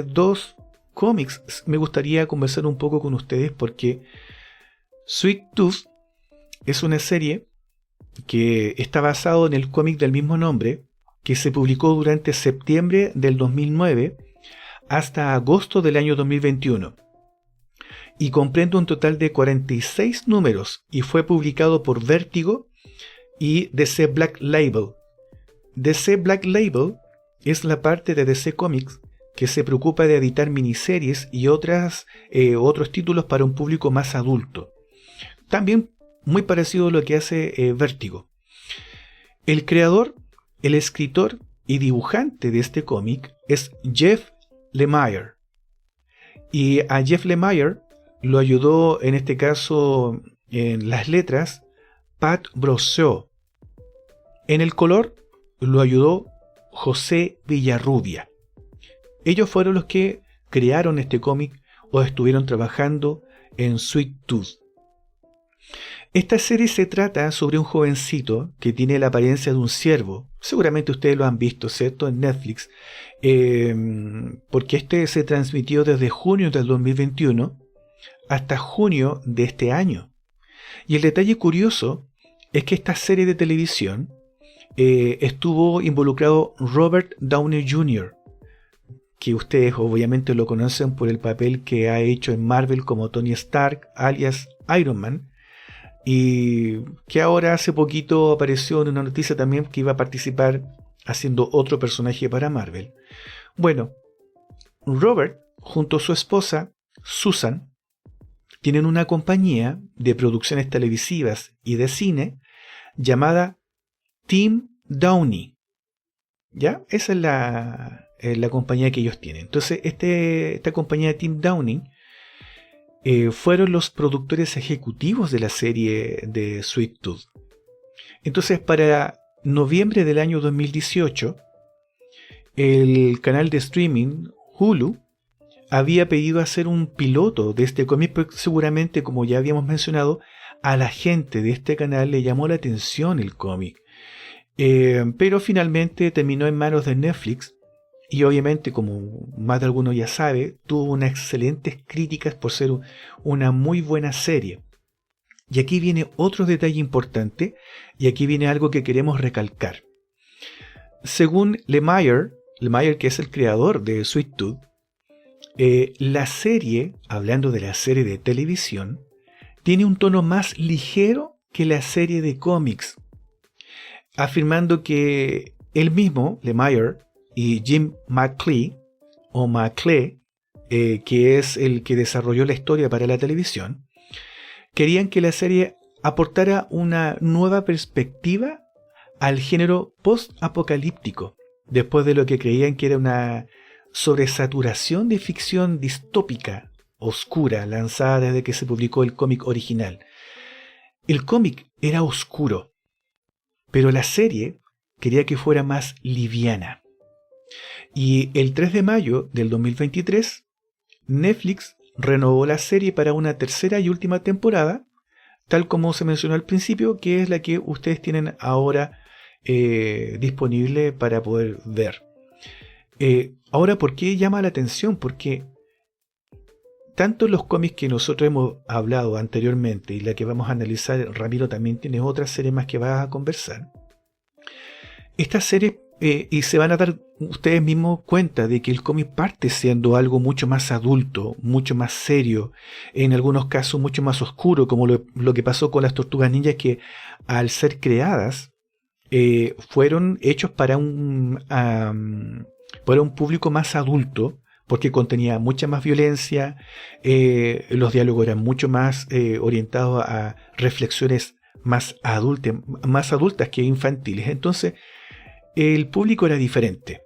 dos cómics me gustaría conversar un poco con ustedes porque Sweet Tooth es una serie que está basado en el cómic del mismo nombre que se publicó durante septiembre del 2009 hasta agosto del año 2021 y comprende un total de 46 números y fue publicado por Vértigo y DC Black Label. DC Black Label es la parte de DC Comics que se preocupa de editar miniseries y otros títulos para un público más adulto. También muy parecido a lo que hace Vértigo. El creador, el escritor y dibujante de este cómic es Jeff Lemire. Y a Jeff Lemire lo ayudó en este caso en las letras Pat Brosseau. En el color lo ayudó José Villarrubia. Ellos fueron los que crearon este cómic o estuvieron trabajando en Sweet Tooth. Esta serie se trata sobre un jovencito que tiene la apariencia de un ciervo. Seguramente ustedes lo han visto, ¿cierto? En Netflix. Porque este se transmitió desde junio del 2021 hasta junio de este año. Y el detalle curioso es que esta serie de televisión estuvo involucrado Robert Downey Jr., que ustedes obviamente lo conocen por el papel que ha hecho en Marvel como Tony Stark, alias Iron Man, y que ahora hace poquito apareció en una noticia también que iba a participar haciendo otro personaje para Marvel. Bueno, Robert junto a su esposa Susan tienen una compañía de producciones televisivas y de cine llamada Team Downey. ¿Ya? Esa es la compañía que ellos tienen. Entonces, esta compañía de Team Downey fueron los productores ejecutivos de la serie de Sweet Tooth. Entonces, para noviembre del año 2018, el canal de streaming Hulu había pedido hacer un piloto de este cómic, pero seguramente, como ya habíamos mencionado, a la gente de este canal le llamó la atención el cómic. Pero finalmente terminó en manos de Netflix y obviamente, como más de alguno ya sabe, tuvo unas excelentes críticas por ser una muy buena serie. Y aquí viene otro detalle importante y aquí viene algo que queremos recalcar. Según Lemire, que es el creador de Sweet Tooth, la serie, hablando de la serie de televisión, tiene un tono más ligero que la serie de cómics, afirmando que él mismo, Lemire, y Jim McClee, que es el que desarrolló la historia para la televisión, querían que la serie aportara una nueva perspectiva al género post-apocalíptico, después de lo que creían que era una sobresaturación de ficción distópica, oscura, lanzada desde que se publicó el cómic original. El cómic era oscuro, pero la serie quería que fuera más liviana. Y el 3 de mayo del 2023, Netflix renovó la serie para una tercera y última temporada, tal como se mencionó al principio, que es la que ustedes tienen ahora disponible para poder ver. Ahora, ¿por qué llama la atención? Porque tanto los cómics que nosotros hemos hablado anteriormente y la que vamos a analizar, Ramiro también tiene otra serie más que va a conversar. Esta serie, y se van a dar ustedes mismos cuenta de que el cómic parte siendo algo mucho más adulto, mucho más serio, en algunos casos mucho más oscuro, como lo que pasó con las Tortugas Ninjas, que al ser creadas fueron hechos para un público más adulto, porque contenía mucha más violencia, los diálogos eran mucho más orientados a reflexiones más adultas que infantiles. Entonces, el público era diferente.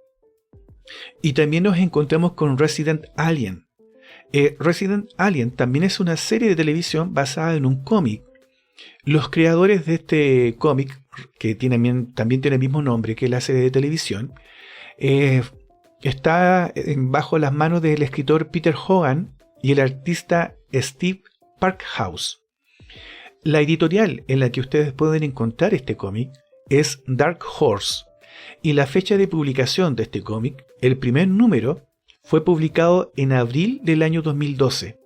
Y también nos encontramos con Resident Alien. Resident Alien también es una serie de televisión basada en un cómic. Los creadores de este cómic, que también tiene el mismo nombre que la serie de televisión, está bajo las manos del escritor Peter Hogan y el artista Steve Parkhouse. La editorial en la que ustedes pueden encontrar este cómic es Dark Horse, y la fecha de publicación de este cómic, el primer número, fue publicado en abril del año 2012.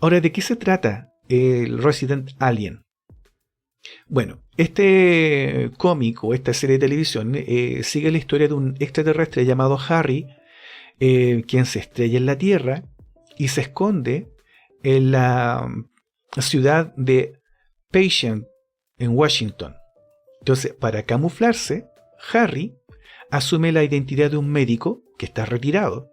Ahora, ¿de qué se trata el Resident Alien? Bueno, este cómic o esta serie de televisión sigue la historia de un extraterrestre llamado Harry, quien se estrella en la Tierra y se esconde en la ciudad de Patient, en Washington. Entonces, para camuflarse, Harry asume la identidad de un médico que está retirado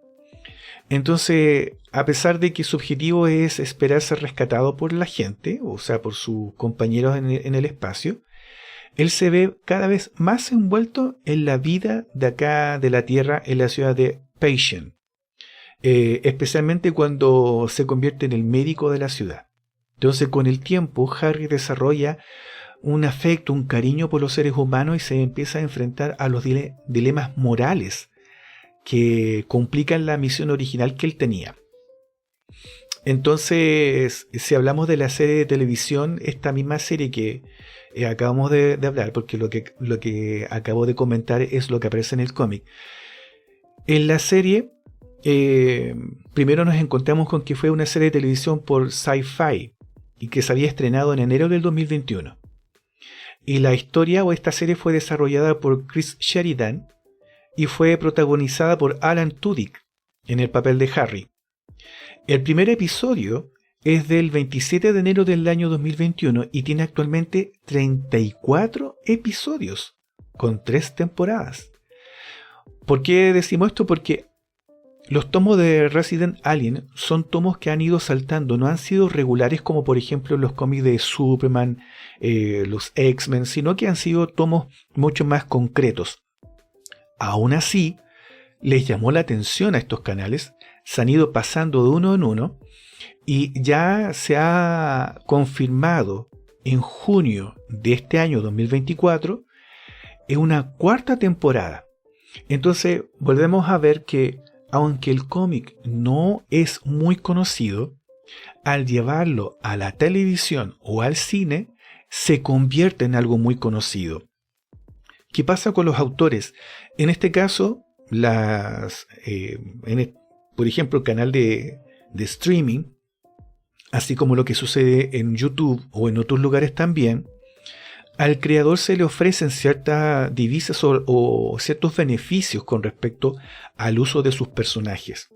Entonces, a pesar de que su objetivo es esperar ser rescatado por la gente, o sea, por sus compañeros en el espacio, él se ve cada vez más envuelto en la vida de acá de la Tierra, en la ciudad de Patient, especialmente cuando se convierte en el médico de la ciudad. Entonces, con el tiempo, Harry desarrolla un afecto, un cariño por los seres humanos y se empieza a enfrentar a los dilemas morales que complican la misión original que él tenía. Entonces, si hablamos de la serie de televisión, esta misma serie que acabamos de hablar, porque lo que acabo de comentar es lo que aparece en el cómic. En la serie, primero nos encontramos con que fue una serie de televisión por Sci-Fi y que se había estrenado en enero del 2021. Y la historia o esta serie fue desarrollada por Chris Sheridan y fue protagonizada por Alan Tudyk en el papel de Harry. El primer episodio es del 27 de enero del año 2021 y tiene actualmente 34 episodios con 3 temporadas. ¿Por qué decimos esto? Porque los tomos de Resident Alien son tomos que han ido saltando, no han sido regulares como por ejemplo los cómics de Superman, los X-Men, sino que han sido tomos mucho más concretos. Aún así, les llamó la atención a estos canales, se han ido pasando de uno en uno y ya se ha confirmado en junio de este año 2024 en una 4ª temporada. Entonces volvemos a ver que aunque el cómic no es muy conocido, al llevarlo a la televisión o al cine se convierte en algo muy conocido. ¿Qué pasa con los autores? En este caso, por ejemplo, el canal de streaming, así como lo que sucede en YouTube o en otros lugares también, al creador se le ofrecen ciertas divisas o ciertos beneficios con respecto al uso de sus personajes.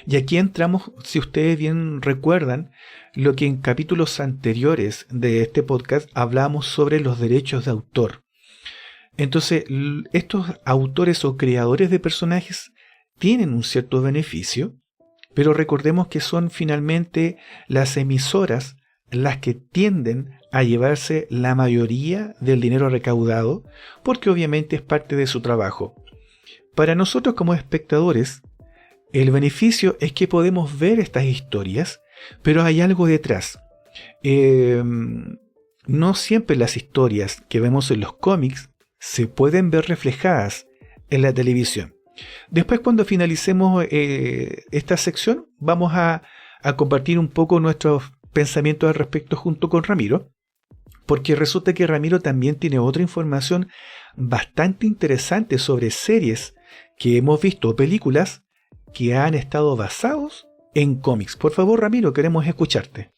Y aquí entramos, si ustedes bien recuerdan, lo que en capítulos anteriores de este podcast hablamos sobre los derechos de autor. Entonces, estos autores o creadores de personajes tienen un cierto beneficio, pero recordemos que son finalmente las emisoras las que tienden a llevarse la mayoría del dinero recaudado, porque obviamente es parte de su trabajo. Para nosotros como espectadores, el beneficio es que podemos ver estas historias, pero hay algo detrás. No siempre las historias que vemos en los cómics se pueden ver reflejadas en la televisión. Después, cuando finalicemos esta sección, vamos a compartir un poco nuestros pensamientos al respecto junto con Ramiro, porque resulta que Ramiro también tiene otra información bastante interesante sobre series que hemos visto o películas que han estado basados en cómics. Por favor, Ramiro, queremos escucharte.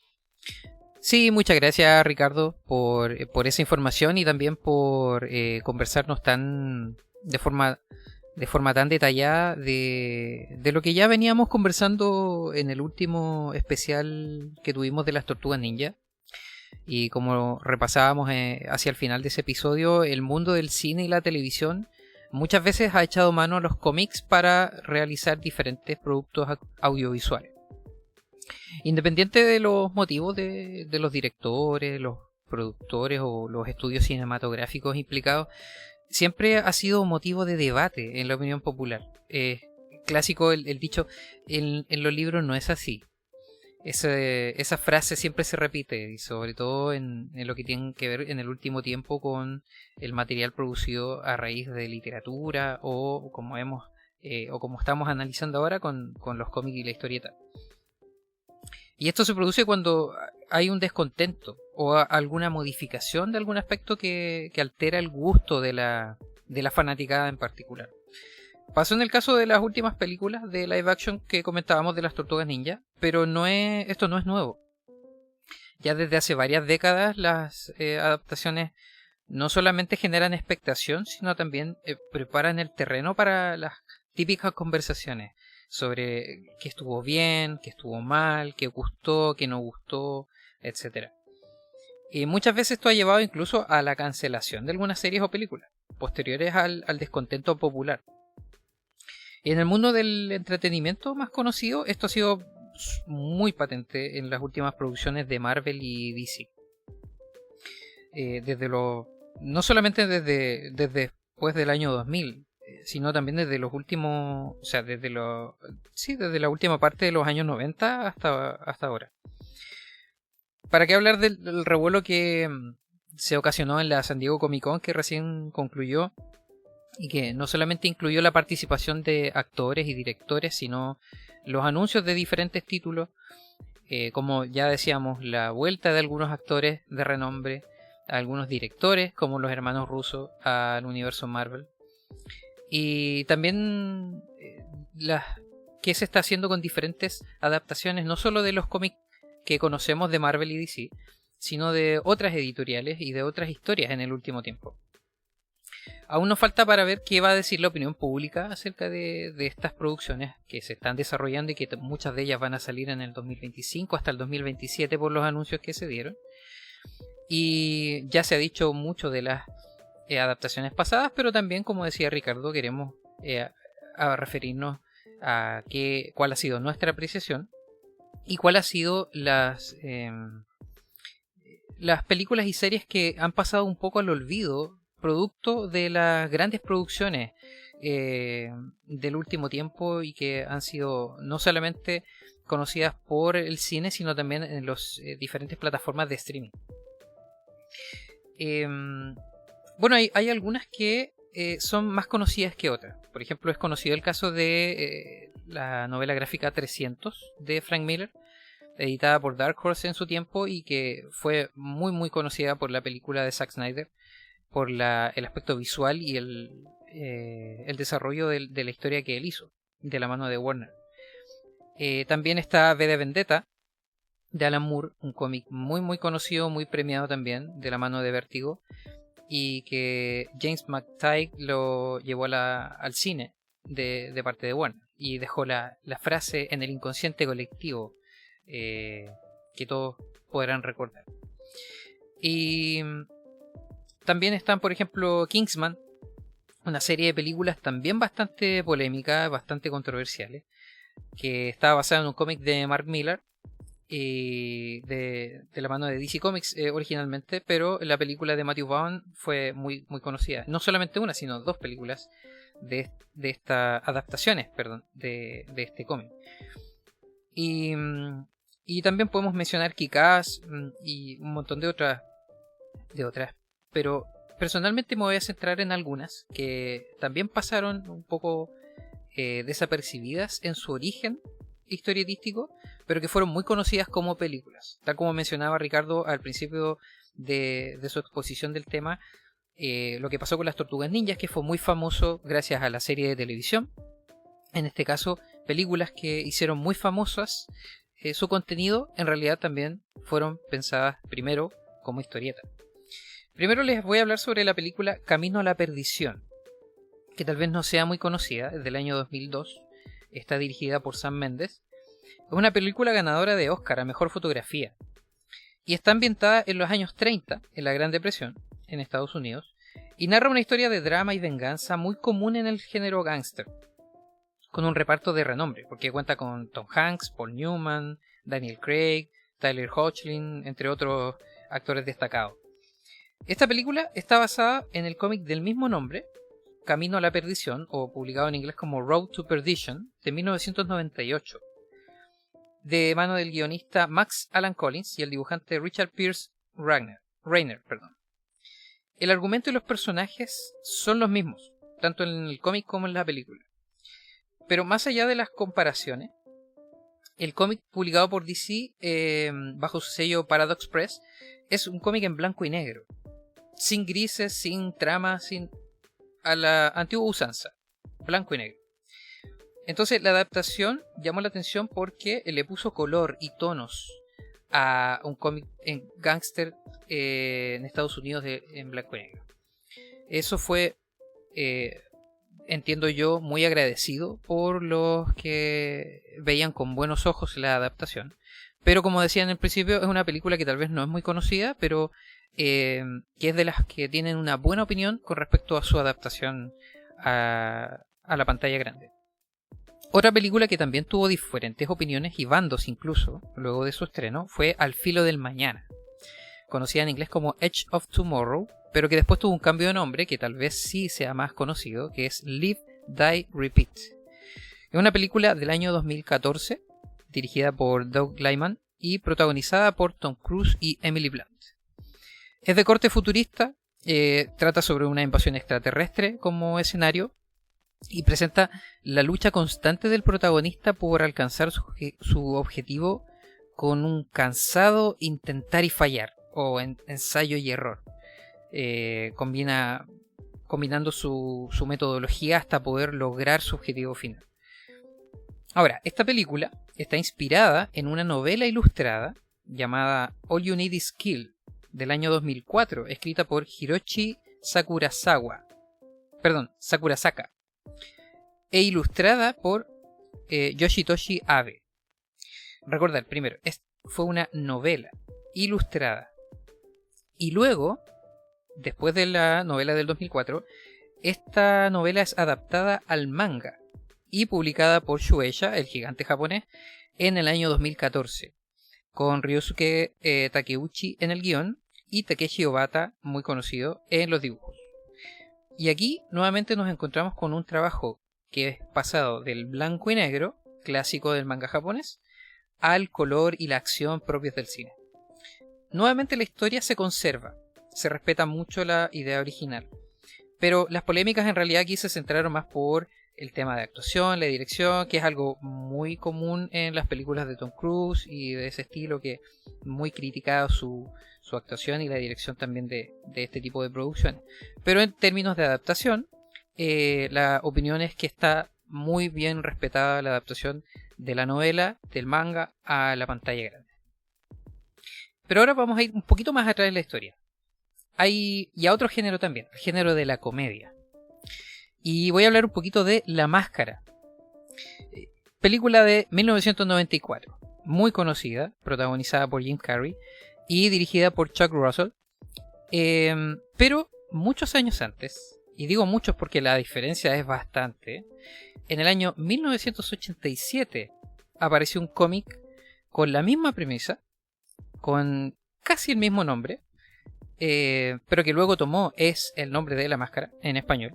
Sí, muchas gracias, Ricardo, por esa información y también por conversarnos de forma tan detallada de lo que ya veníamos conversando en el último especial que tuvimos de las Tortugas Ninja. Y como repasábamos hacia el final de ese episodio, el mundo del cine y la televisión muchas veces ha echado mano a los cómics para realizar diferentes productos audiovisuales. Independiente de los motivos de los directores, los productores o los estudios cinematográficos implicados, siempre ha sido motivo de debate en la opinión popular. Clásico el dicho, en los libros no es así. Esa frase siempre se repite, y sobre todo en lo que tiene que ver en el último tiempo con el material producido a raíz de literatura o como estamos analizando ahora con los cómics y la historieta. Y esto se produce cuando hay un descontento o alguna modificación de algún aspecto que altera el gusto de la fanaticada en particular. Pasó en el caso de las últimas películas de live action que comentábamos de las Tortugas Ninja, pero esto no es nuevo. Ya desde hace varias décadas las adaptaciones no solamente generan expectación, sino también preparan el terreno para las típicas conversaciones sobre qué estuvo bien, qué estuvo mal, qué gustó, qué no gustó, etc. Y muchas veces esto ha llevado incluso a la cancelación de algunas series o películas, posteriores al descontento popular. En el mundo del entretenimiento más conocido, esto ha sido muy patente en las últimas producciones de Marvel y DC. No solamente desde después del año 2000, sino también desde los últimos, o sea, desde la última parte de los años 90 hasta ahora. ¿Para qué hablar del revuelo que se ocasionó en la San Diego Comic Con, que recién concluyó, y que no solamente incluyó la participación de actores y directores, sino los anuncios de diferentes títulos, como ya decíamos, la vuelta de algunos actores de renombre, algunos directores como los hermanos Russo al universo Marvel, y también qué se está haciendo con diferentes adaptaciones, no solo de los cómics que conocemos de Marvel y DC, sino de otras editoriales y de otras historias en el último tiempo. Aún nos falta para ver qué va a decir la opinión pública acerca de estas producciones que se están desarrollando y que muchas de ellas van a salir en el 2025 hasta el 2027 por los anuncios que se dieron. Y ya se ha dicho mucho de las adaptaciones pasadas, pero también, como decía Ricardo, queremos a referirnos a cuál ha sido nuestra apreciación y cuál ha sido las películas y series que han pasado un poco al olvido, producto de las grandes producciones del último tiempo y que han sido no solamente conocidas por el cine, sino también en las diferentes plataformas de streaming. Bueno, hay algunas que son más conocidas que otras. Por ejemplo, es conocido el caso de la novela gráfica 300 de Frank Miller, editada por Dark Horse en su tiempo y que fue muy muy conocida por la película de Zack Snyder, por el aspecto visual y el desarrollo de la historia que él hizo de la mano de Warner. También está V de Vendetta de Alan Moore, un cómic muy muy conocido, muy premiado también, de la mano de Vértigo, y que James McTighe lo llevó al cine de parte de Warner y dejó la frase en el inconsciente colectivo que todos podrán recordar. Y también están, por ejemplo, Kingsman, una serie de películas también bastante polémicas, bastante controversiales, que estaba basada en un cómic de Mark Millar de la mano de DC Comics originalmente, pero la película de Matthew Vaughn fue muy, muy conocida. No solamente una, sino dos películas de estas adaptaciones, de este cómic. Y también podemos mencionar Kick-Ass y un montón de otras, pero personalmente me voy a centrar en algunas que también pasaron un poco desapercibidas en su origen historietístico, pero que fueron muy conocidas como películas. Tal como mencionaba Ricardo al principio de su exposición del tema, lo que pasó con las Tortugas Ninjas, que fue muy famoso gracias a la serie de televisión. En este caso, películas que hicieron muy famosas su contenido, en realidad también fueron pensadas primero como historieta. Primero les voy a hablar sobre la película Camino a la Perdición, que tal vez no sea muy conocida, es del año 2002, está dirigida por Sam Mendes. Es una película ganadora de Oscar a Mejor Fotografía y está ambientada en los años 30, en la Gran Depresión, en Estados Unidos, y narra una historia de drama y venganza muy común en el género gángster, con un reparto de renombre, porque cuenta con Tom Hanks, Paul Newman, Daniel Craig, Tyler Hoechlin, entre otros actores destacados. Esta película está basada en el cómic del mismo nombre, Camino a la Perdición, o publicado en inglés como Road to Perdition, de 1998, de mano del guionista Max Allan Collins y el dibujante Richard Pierce Reiner. El argumento y los personajes son los mismos, tanto en el cómic como en la película. Pero más allá de las comparaciones, el cómic publicado por DC bajo su sello Paradox Press es un cómic en blanco y negro, sin grises, sin trama, a la antigua usanza, blanco y negro. Entonces la adaptación llamó la atención porque le puso color y tonos a un cómic en gángster en Estados Unidos en blanco y negro. Eso fue, entiendo yo, muy agradecido por los que veían con buenos ojos la adaptación. Pero como decía en el principio, es una película que tal vez no es muy conocida, pero que es de las que tienen una buena opinión con respecto a su adaptación a la pantalla grande. Otra película que también tuvo diferentes opiniones y bandos incluso, luego de su estreno, fue Al filo del mañana, conocida en inglés como Edge of Tomorrow, pero que después tuvo un cambio de nombre que tal vez sí sea más conocido, que es Live, Die, Repeat. Es una película del año 2014, dirigida por Doug Liman y protagonizada por Tom Cruise y Emily Blunt. Es de corte futurista, trata sobre una invasión extraterrestre como escenario y presenta la lucha constante del protagonista por alcanzar su objetivo con un cansado intentar y fallar, o ensayo y error. Combinando su metodología hasta poder lograr su objetivo final. Ahora, esta película está inspirada en una novela ilustrada llamada All You Need Is Kill del año 2004, escrita por Hiroshi Sakurasaka, e ilustrada por Yoshitoshi Abe. Recordad, primero, fue una novela ilustrada. Y luego, después de la novela del 2004, esta novela es adaptada al manga y publicada por Shueisha, el gigante japonés, en el año 2014, con Ryosuke Takeuchi en el guión y Takeshi Obata, muy conocido, en los dibujos. Y aquí nuevamente nos encontramos con un trabajo que es pasado del blanco y negro, clásico del manga japonés, al color y la acción propios del cine. Nuevamente la historia se conserva, se respeta mucho la idea original, pero las polémicas en realidad aquí se centraron más por el tema de actuación, la dirección, que es algo muy común en las películas de Tom Cruise y de ese estilo, que muy criticado su actuación y la dirección también de este tipo de producciones. Pero en términos de adaptación, la opinión es que está muy bien respetada la adaptación de la novela, del manga, a la pantalla grande. Pero ahora vamos a ir un poquito más atrás de la historia. Y a otro género también, el género de la comedia. Y voy a hablar un poquito de La Máscara. Película de 1994, muy conocida, protagonizada por Jim Carrey y dirigida por Chuck Russell. Pero muchos años antes, y digo muchos porque la diferencia es bastante, en el año 1987 apareció un cómic con la misma premisa, con casi el mismo nombre, pero que luego tomó es el nombre de La Máscara en español,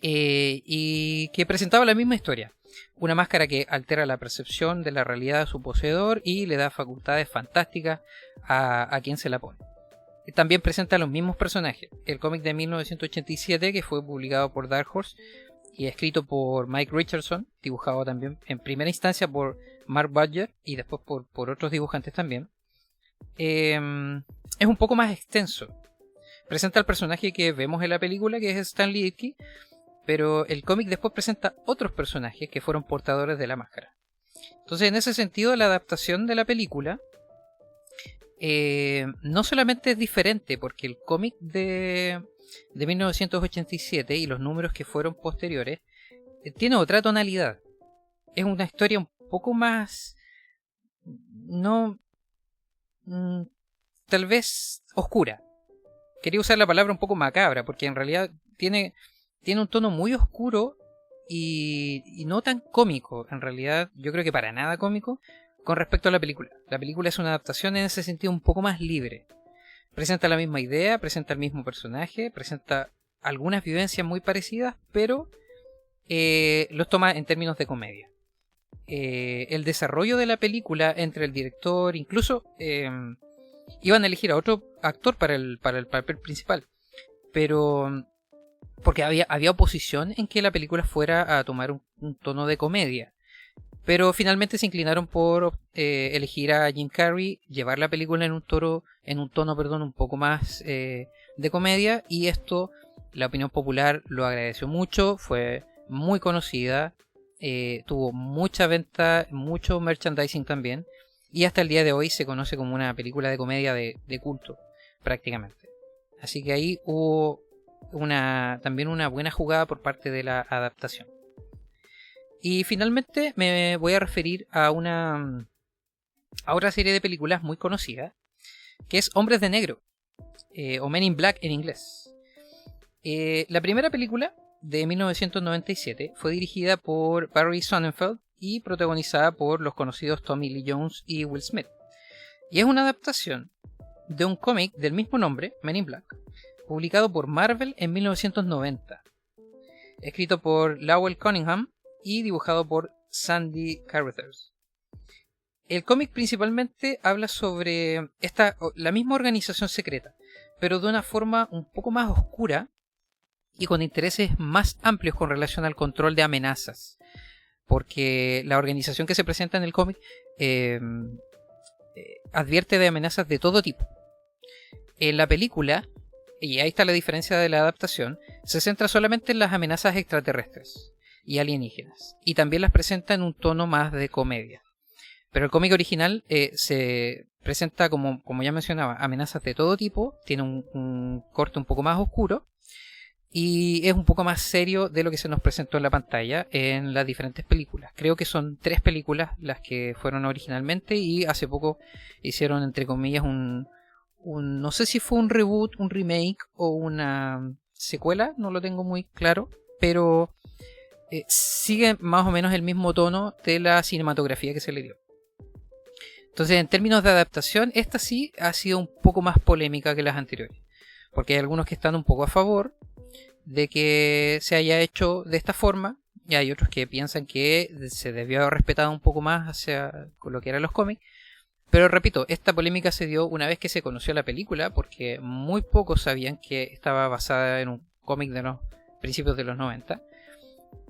y que presentaba la misma historia. Una máscara que altera la percepción de la realidad de su poseedor y le da facultades fantásticas a quien se la pone. También presenta los mismos personajes. El cómic de 1987, que fue publicado por Dark Horse y escrito por Mike Richardson, dibujado también en primera instancia por Mark Badger y después por otros dibujantes también, es un poco más extenso. Presenta al personaje que vemos en la película, que es Stan Lee, pero el cómic después presenta otros personajes que fueron portadores de la máscara. Entonces, en ese sentido, la adaptación de la película no solamente es diferente, porque el cómic de 1987 y los números que fueron posteriores tiene otra tonalidad. Es una historia un poco más, tal vez oscura. Quería usar la palabra un poco macabra, porque en realidad tiene un tono muy oscuro y no tan cómico. En realidad, yo creo que para nada cómico con respecto a la película. La película es una adaptación en ese sentido un poco más libre. Presenta la misma idea, presenta el mismo personaje, presenta algunas vivencias muy parecidas, pero los toma en términos de comedia. El desarrollo de la película entre el director, incluso iban a elegir a otro actor para el papel principal, pero porque había oposición en que la película fuera a tomar un tono de comedia, pero finalmente se inclinaron por elegir a Jim Carrey, llevar la película en un tono un poco más de comedia, y esto la opinión popular lo agradeció mucho, fue muy conocida, tuvo mucha venta, mucho merchandising también, y hasta el día de hoy se conoce como una película de comedia de culto, prácticamente. Así que ahí hubo también una buena jugada por parte de la adaptación. Y finalmente me voy a referir a otra serie de películas muy conocida, que es Hombres de Negro, o Men in Black en inglés. La primera película de 1997 fue dirigida por Barry Sonnenfeld y protagonizada por los conocidos Tommy Lee Jones y Will Smith. Y es una adaptación de un cómic del mismo nombre, Men in Black, publicado por Marvel en 1990, escrito por Lowell Cunningham y dibujado por Sandy Carruthers. El cómic principalmente habla sobre la misma organización secreta, pero de una forma un poco más oscura y con intereses más amplios con relación al control de amenazas, porque la organización que se presenta en el cómic advierte de amenazas de todo tipo. En la película, y ahí está la diferencia de la adaptación, se centra solamente en las amenazas extraterrestres y alienígenas, y también las presenta en un tono más de comedia. Pero el cómic original se presenta, como ya mencionaba, amenazas de todo tipo, tiene un corte un poco más oscuro, y es un poco más serio de lo que se nos presentó en la pantalla en las diferentes películas. Creo que son 3 películas las que fueron originalmente, y hace poco hicieron, entre comillas, no sé si fue un reboot, un remake o una secuela, no lo tengo muy claro, pero sigue más o menos el mismo tono de la cinematografía que se le dio. Entonces, en términos de adaptación, esta sí ha sido un poco más polémica que las anteriores, porque hay algunos que están un poco a favor de que se haya hecho de esta forma, y hay otros que piensan que se debió haber respetado un poco más hacia lo que eran los cómics. Pero repito, esta polémica se dio una vez que se conoció la película, porque muy pocos sabían que estaba basada en un cómic de los principios de los 90.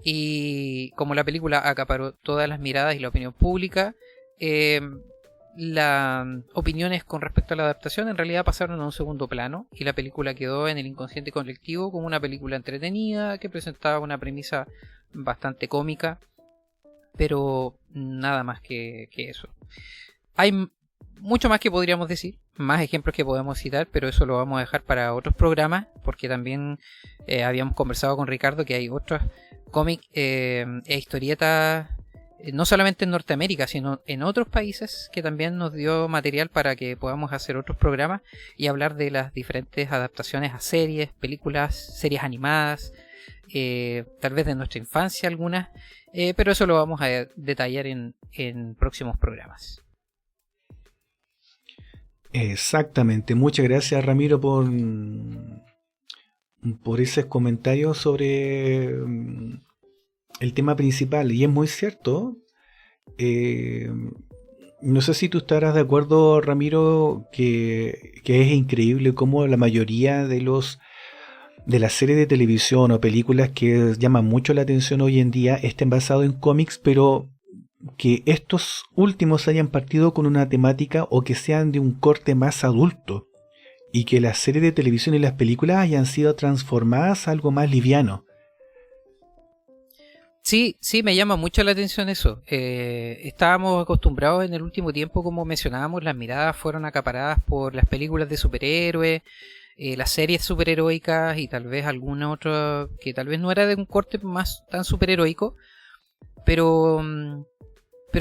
Y como la película acaparó todas las miradas y la opinión pública, las opiniones con respecto a la adaptación en realidad pasaron a un segundo plano, y la película quedó en el inconsciente colectivo como una película entretenida que presentaba una premisa bastante cómica, pero nada más que eso. Hay mucho más que podríamos decir, más ejemplos que podemos citar, pero eso lo vamos a dejar para otros programas, porque también habíamos conversado con Ricardo que hay otros cómics e historietas, no solamente en Norteamérica, sino en otros países, que también nos dio material para que podamos hacer otros programas y hablar de las diferentes adaptaciones a series, películas, series animadas, tal vez de nuestra infancia algunas, pero eso lo vamos a detallar en próximos programas. Exactamente, muchas gracias Ramiro por ese comentario sobre el tema principal, y es muy cierto. No sé si tú estarás de acuerdo, Ramiro, que es increíble cómo la mayoría de las series de televisión o películas que llaman mucho la atención hoy en día estén basados en cómics, pero que estos últimos hayan partido con una temática o que sean de un corte más adulto, y que las series de televisión y las películas hayan sido transformadas a algo más liviano. Sí, me llama mucho la atención eso. Estábamos acostumbrados en el último tiempo, como mencionábamos, las miradas fueron acaparadas por las películas de superhéroes, las series superheroicas y tal vez alguna otra que tal vez no era de un corte más tan superheroico, pero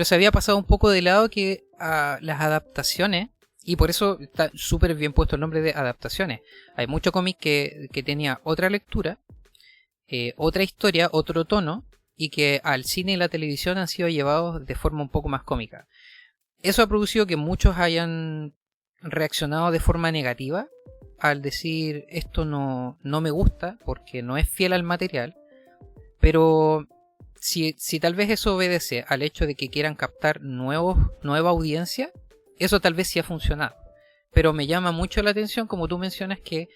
se había pasado un poco de lado que a las adaptaciones, y por eso está súper bien puesto el nombre de adaptaciones. Hay mucho cómic que tenía otra lectura, otra historia, otro tono, y que al cine y la televisión han sido llevados de forma un poco más cómica. Eso ha producido que muchos hayan reaccionado de forma negativa al decir esto no me gusta porque no es fiel al material, pero si tal vez eso obedece al hecho de que quieran captar nueva audiencia, eso tal vez sí ha funcionado. Pero me llama mucho la atención, como tú mencionas, que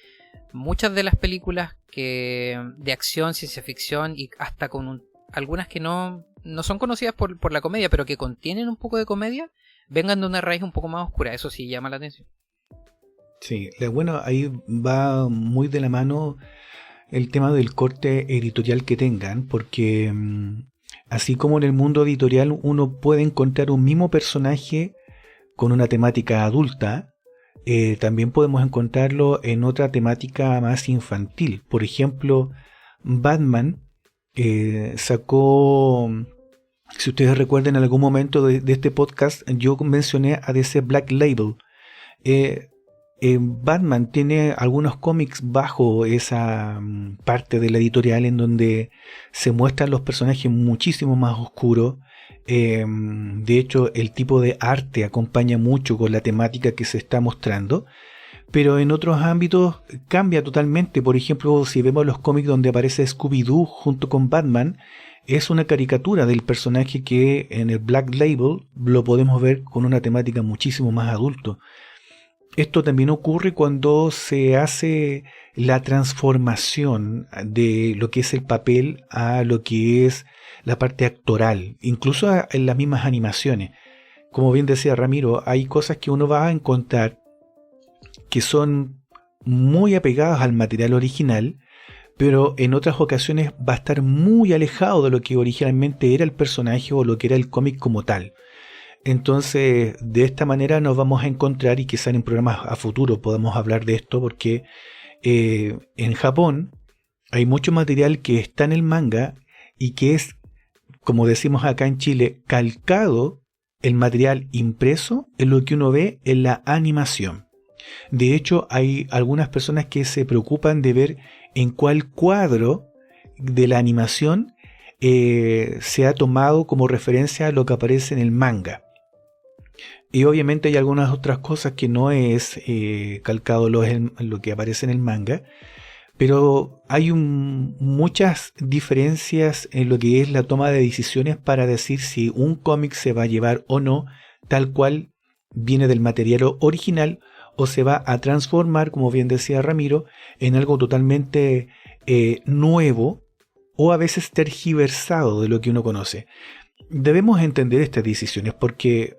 muchas de las películas de acción, ciencia ficción y hasta con algunas que no son conocidas por la comedia, pero que contienen un poco de comedia, vengan de una raíz un poco más oscura. Eso sí llama la atención. Sí, bueno, ahí va muy de la mano el tema del corte editorial que tengan, porque así como en el mundo editorial uno puede encontrar un mismo personaje con una temática adulta, también podemos encontrarlo en otra temática más infantil. Por ejemplo, Batman sacó, si ustedes recuerdan, en algún momento de este podcast yo mencioné a DC Black Label. Batman tiene algunos cómics bajo esa parte de la editorial en donde se muestran los personajes muchísimo más oscuros. De hecho, el tipo de arte acompaña mucho con la temática que se está mostrando, pero en otros ámbitos cambia totalmente. Por ejemplo, si vemos los cómics donde aparece Scooby-Doo junto con Batman, es una caricatura del personaje que en el Black Label lo podemos ver con una temática muchísimo más adulto. Esto también ocurre cuando se hace la transformación de lo que es el papel a lo que es la parte actoral, incluso en las mismas animaciones. Como bien decía Ramiro, hay cosas que uno va a encontrar que son muy apegadas al material original, pero en otras ocasiones va a estar muy alejado de lo que originalmente era el personaje o lo que era el cómic como tal. Entonces, de esta manera nos vamos a encontrar, y quizá en programas a futuro podamos hablar de esto, porque en Japón hay mucho material que está en el manga y que es, como decimos acá en Chile, calcado el material impreso en lo que uno ve en la animación. De hecho, hay algunas personas que se preocupan de ver en cuál cuadro de la animación se ha tomado como referencia a lo que aparece en el manga. Y obviamente hay algunas otras cosas que no es calcado lo que aparece en el manga, pero hay muchas diferencias en lo que es la toma de decisiones para decir si un cómic se va a llevar o no tal cual viene del material original, o se va a transformar, como bien decía Ramiro, en algo totalmente nuevo, o a veces tergiversado de lo que uno conoce. Debemos entender estas decisiones porque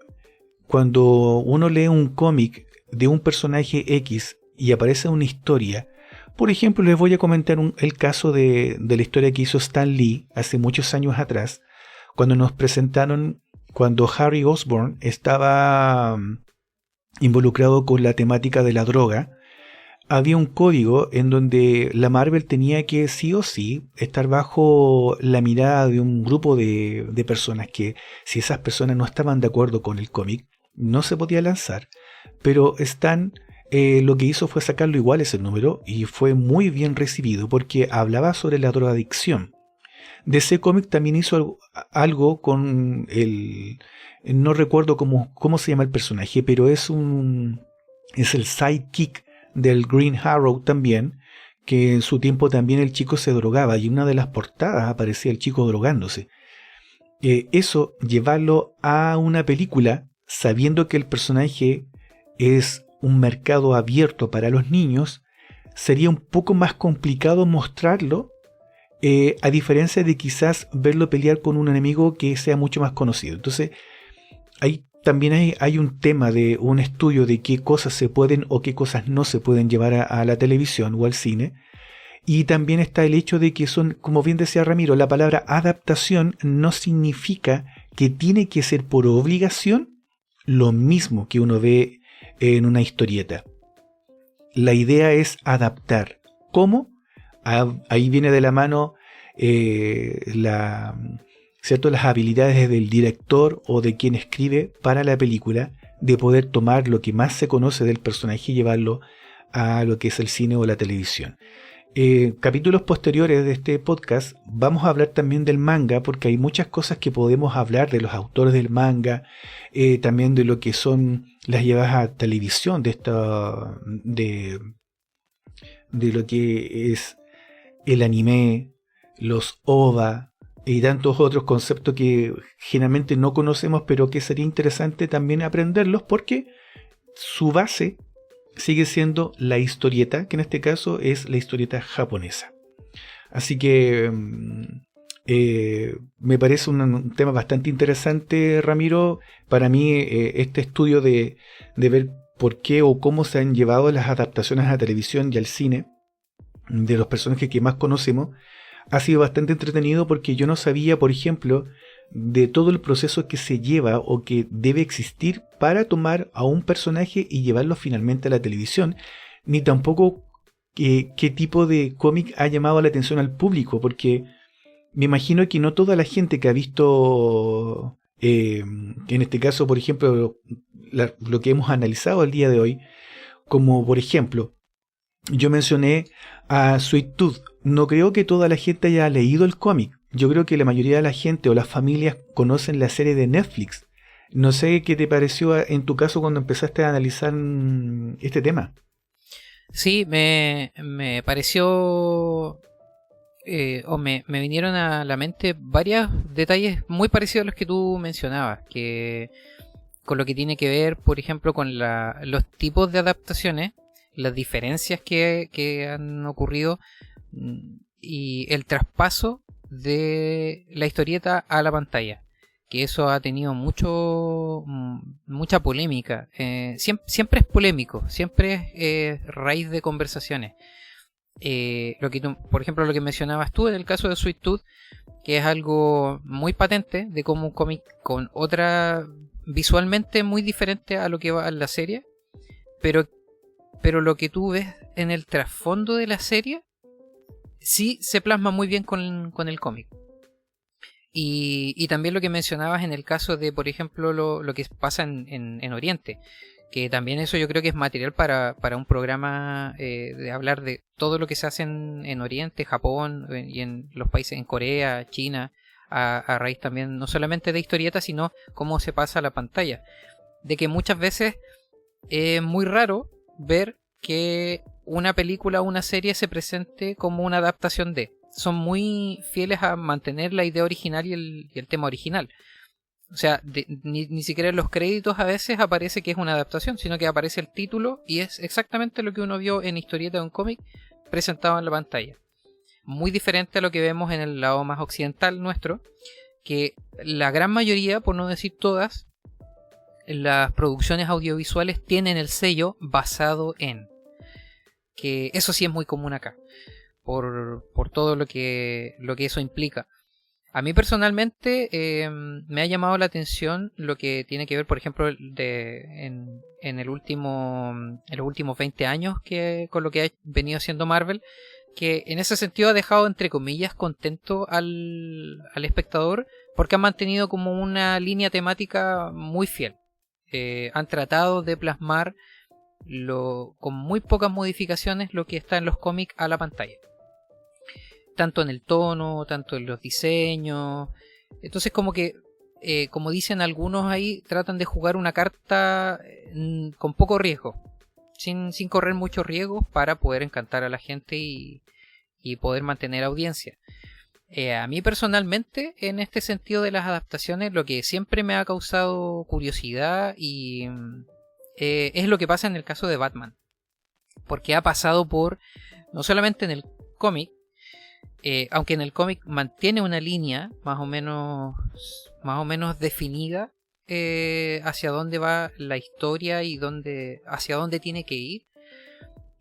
cuando uno lee un cómic de un personaje X y aparece una historia, por ejemplo, les voy a comentar el caso de la historia que hizo Stan Lee hace muchos años atrás, cuando nos presentaron, cuando Harry Osborn estaba involucrado con la temática de la droga. Había un código en donde la Marvel tenía que sí o sí estar bajo la mirada de un grupo de personas que, si esas personas no estaban de acuerdo con el cómic, no se podía lanzar. Pero Stan lo que hizo fue sacarlo igual ese número, y fue muy bien recibido porque hablaba sobre la drogadicción. DC Comics también hizo algo con no recuerdo cómo se llama el personaje, pero es el sidekick del Green Arrow también, que en su tiempo también el chico se drogaba, y en una de las portadas aparecía el chico drogándose. Eso, llevarlo a una película, sabiendo que el personaje es un mercado abierto para los niños, sería un poco más complicado mostrarlo, a diferencia de quizás verlo pelear con un enemigo que sea mucho más conocido. Entonces, también hay un tema de un estudio de qué cosas se pueden o qué cosas no se pueden llevar a la televisión o al cine. Y también está el hecho de que son, como bien decía Ramiro, la palabra adaptación no significa que tiene que ser por obligación lo mismo que uno ve en una historieta. La idea es adaptar. ¿Cómo? Ahí viene de la mano las habilidades del director o de quien escribe para la película, de poder tomar lo que más se conoce del personaje y llevarlo a lo que es el cine o la televisión. Capítulos posteriores de este podcast vamos a hablar también del manga, porque hay muchas cosas que podemos hablar de los autores del manga, también de lo que son las llevadas a televisión de lo que es el anime, los OVA y tantos otros conceptos que generalmente no conocemos, pero que sería interesante también aprenderlos, porque su base sigue siendo la historieta, que en este caso es la historieta japonesa. Así que me parece un tema bastante interesante, Ramiro. Para mí este estudio de ver por qué o cómo se han llevado las adaptaciones a la televisión y al cine de los personajes que más conocemos ha sido bastante entretenido, porque yo no sabía, por ejemplo, de todo el proceso que se lleva o que debe existir para tomar a un personaje y llevarlo finalmente a la televisión, ni tampoco qué tipo de cómic ha llamado la atención al público, porque me imagino que no toda la gente que ha visto, en este caso, por ejemplo, lo que hemos analizado el día de hoy, Como por ejemplo, yo mencioné a Sweet Tooth. No creo que toda la gente haya leído el cómic. Yo creo que la mayoría de la gente o las familias conocen la serie de Netflix. No sé qué te pareció en tu caso cuando empezaste a analizar este tema. Sí, me pareció... me vinieron a la mente varios detalles muy parecidos a los que tú mencionabas, que con lo que tiene que ver, por ejemplo, con los tipos de adaptaciones, las diferencias que han ocurrido y el traspaso de la historieta a la pantalla, que eso ha tenido mucha polémica. Siempre es polémico, siempre es raíz de conversaciones. Por ejemplo, lo que mencionabas tú en el caso de Sweet Tooth, que es algo muy patente de cómo un cómic con otra visualmente muy diferente a lo que va en la serie, pero lo que tú ves en el trasfondo de la serie sí se plasma muy bien con el cómic. Y también lo que mencionabas en el caso de, por ejemplo, lo que pasa en Oriente, que también eso yo creo que es material para un programa de hablar de todo lo que se hace en Oriente, Japón y en los países, en Corea, China, a raíz también no solamente de historietas, sino cómo se pasa a la pantalla. De que muchas veces es muy raro ver que una película o una serie se presente como una adaptación de. Son muy fieles a mantener la idea original y el tema original. O sea, ni siquiera en los créditos a veces aparece que es una adaptación, sino que aparece el título y es exactamente lo que uno vio en historieta de un cómic presentado en la pantalla. Muy diferente a lo que vemos en el lado más occidental nuestro, que la gran mayoría, por no decir todas, las producciones audiovisuales tienen el sello basado en. Que eso sí es muy común acá, por todo lo que eso implica. A mí personalmente me ha llamado la atención lo que tiene que ver, por ejemplo, en los últimos 20 años con lo que ha venido haciendo Marvel, que en ese sentido ha dejado, entre comillas, contento al espectador, porque han mantenido como una línea temática muy fiel. Han tratado de plasmar con muy pocas modificaciones lo que está en los cómics a la pantalla. Tanto en el tono, tanto en los diseños. Entonces como que, como dicen algunos ahí, tratan de jugar una carta con poco riesgo. Sin correr muchos riesgos para poder encantar a la gente y poder mantener audiencia. A mí personalmente, en este sentido de las adaptaciones, lo que siempre me ha causado curiosidad es lo que pasa en el caso de Batman. Porque ha pasado por, no solamente en el cómic, aunque en el cómic mantiene una línea más o menos definida hacia dónde va la historia y hacia dónde tiene que ir.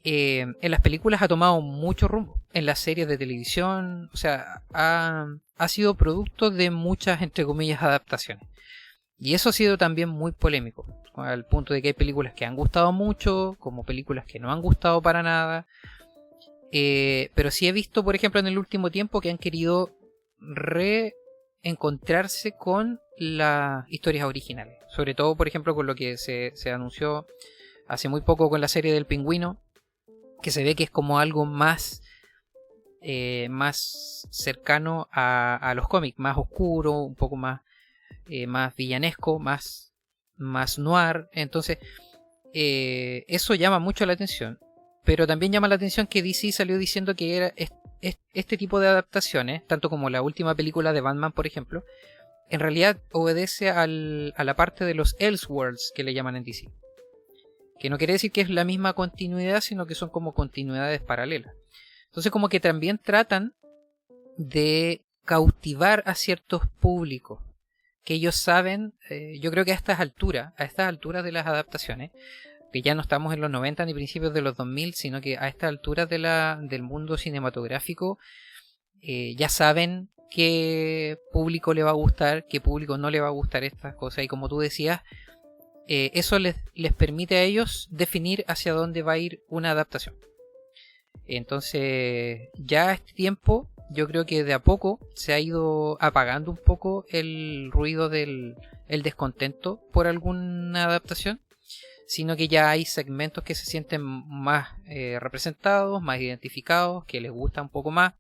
En las películas ha tomado mucho rumbo, en las series de televisión, o sea, ha sido producto de muchas, entre comillas, adaptaciones. Y eso ha sido también muy polémico, al punto de que hay películas que han gustado mucho, como películas que no han gustado para nada. Pero sí he visto, por ejemplo, en el último tiempo que han querido reencontrarse con las historias originales. Sobre todo, por ejemplo, con lo que se anunció hace muy poco con la serie del Pingüino, que se ve que es como algo más cercano a los cómics, más oscuro, un poco más villanesco, más noir. Entonces, eso llama mucho la atención. Pero también llama la atención que DC salió diciendo que era este tipo de adaptaciones, tanto como la última película de Batman, por ejemplo, en realidad obedece a la parte de los Elseworlds que le llaman en DC. Que no quiere decir que es la misma continuidad, sino que son como continuidades paralelas. Entonces como que también tratan de cautivar a ciertos públicos, que ellos saben, yo creo que a estas alturas de las adaptaciones, que ya no estamos en los 90 ni principios de los 2000, sino que a estas alturas del mundo cinematográfico ya saben qué público le va a gustar, qué público no le va a gustar estas cosas. Y como tú decías, eso les permite a ellos definir hacia dónde va a ir una adaptación. Entonces, ya a este tiempo, yo creo que de a poco se ha ido apagando un poco el ruido el descontento por alguna adaptación. sino que ya hay segmentos que se sienten más representados, más identificados, que les gusta un poco más,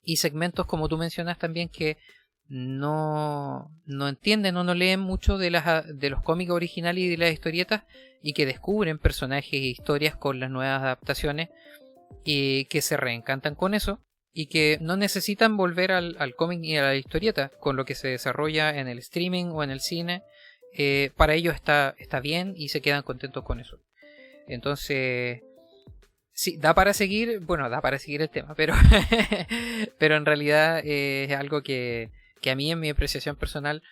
y segmentos, como tú mencionas también, que no entienden o no leen mucho de los cómics originales y de las historietas, y que descubren personajes e historias con las nuevas adaptaciones y que se reencantan con eso, y que no necesitan volver al cómic y a la historieta. Con lo que se desarrolla en el streaming o en el cine, para ellos está bien y se quedan contentos con eso. Entonces, sí, da para seguir el tema, pero pero en realidad es algo que a mí, en mi apreciación personal,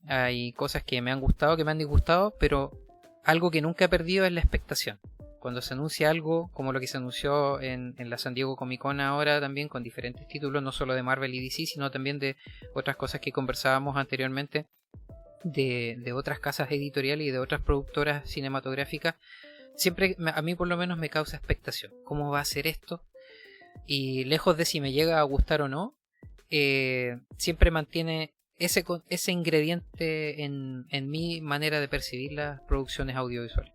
hay cosas que me han gustado, que me han disgustado, pero algo que nunca he perdido es la expectación. Cuando se anuncia algo, como lo que se anunció en la San Diego Comic Con ahora también, con diferentes títulos, no solo de Marvel y DC, sino también de otras cosas que conversábamos anteriormente, de otras casas editoriales y de otras productoras cinematográficas, siempre a mí por lo menos me causa expectación. ¿Cómo va a ser esto? Y lejos de si me llega a gustar o no, siempre mantiene ese ingrediente en mi manera de percibir las producciones audiovisuales.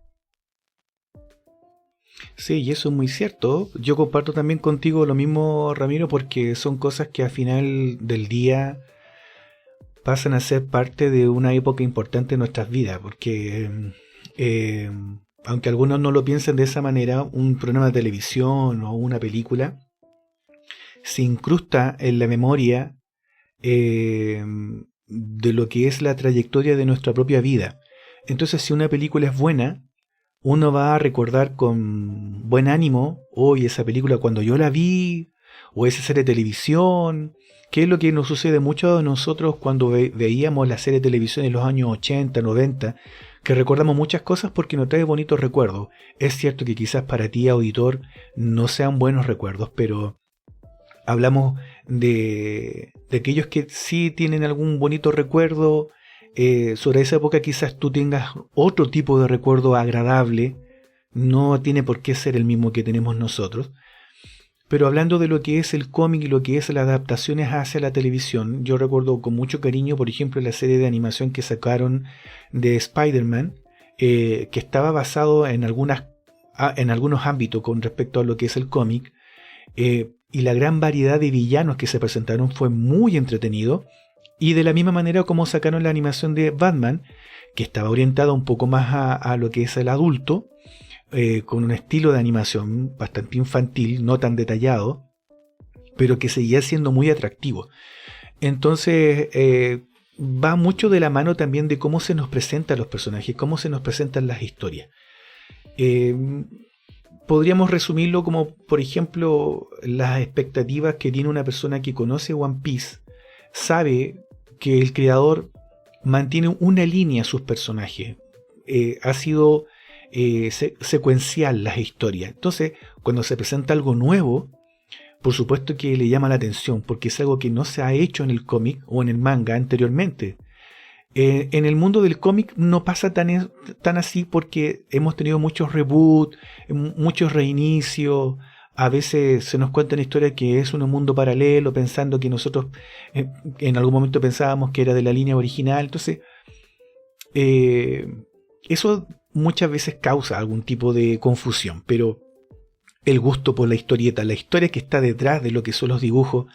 Sí, y eso es muy cierto. Yo comparto también contigo lo mismo, Ramiro, porque son cosas que al final del día pasan a ser parte de una época importante en nuestras vidas, porque aunque algunos no lo piensen de esa manera, un programa de televisión o una película se incrusta en la memoria de lo que es la trayectoria de nuestra propia vida. Entonces, si una película es buena, uno va a recordar con buen ánimo, hoy esa película cuando yo la vi, o esa serie de televisión, que es lo que nos sucede mucho a nosotros cuando veíamos la serie de televisión en los años 80, 90, que recordamos muchas cosas porque nos trae bonitos recuerdos. Es cierto que quizás para ti, auditor, no sean buenos recuerdos, pero hablamos de aquellos que sí tienen algún bonito recuerdo. Sobre esa época quizás tú tengas otro tipo de recuerdo agradable, no tiene por qué ser el mismo que tenemos nosotros, pero hablando de lo que es el cómic y lo que es las adaptaciones hacia la televisión, yo recuerdo con mucho cariño, por ejemplo, la serie de animación que sacaron de Spider-Man, que estaba basado en algunos ámbitos con respecto a lo que es el cómic, y la gran variedad de villanos que se presentaron fue muy entretenido. Y de la misma manera como sacaron la animación de Batman, que estaba orientada un poco más a lo que es el adulto, con un estilo de animación bastante infantil, no tan detallado, pero que seguía siendo muy atractivo. Entonces va mucho de la mano también de cómo se nos presentan los personajes, cómo se nos presentan las historias. Podríamos resumirlo como, por ejemplo, las expectativas que tiene una persona que conoce One Piece. Sabe que el creador mantiene una línea a sus personajes. Ha sido secuencial las historias. Entonces, cuando se presenta algo nuevo, por supuesto que le llama la atención, porque es algo que no se ha hecho en el cómic o en el manga anteriormente. En el mundo del cómic no pasa tan así, porque hemos tenido muchos reboots, muchos reinicios. A veces se nos cuentan historias que es un mundo paralelo, pensando que nosotros en algún momento pensábamos que era de la línea original. Entonces, eso muchas veces causa algún tipo de confusión, pero el gusto por la historieta, la historia que está detrás de lo que son los dibujos,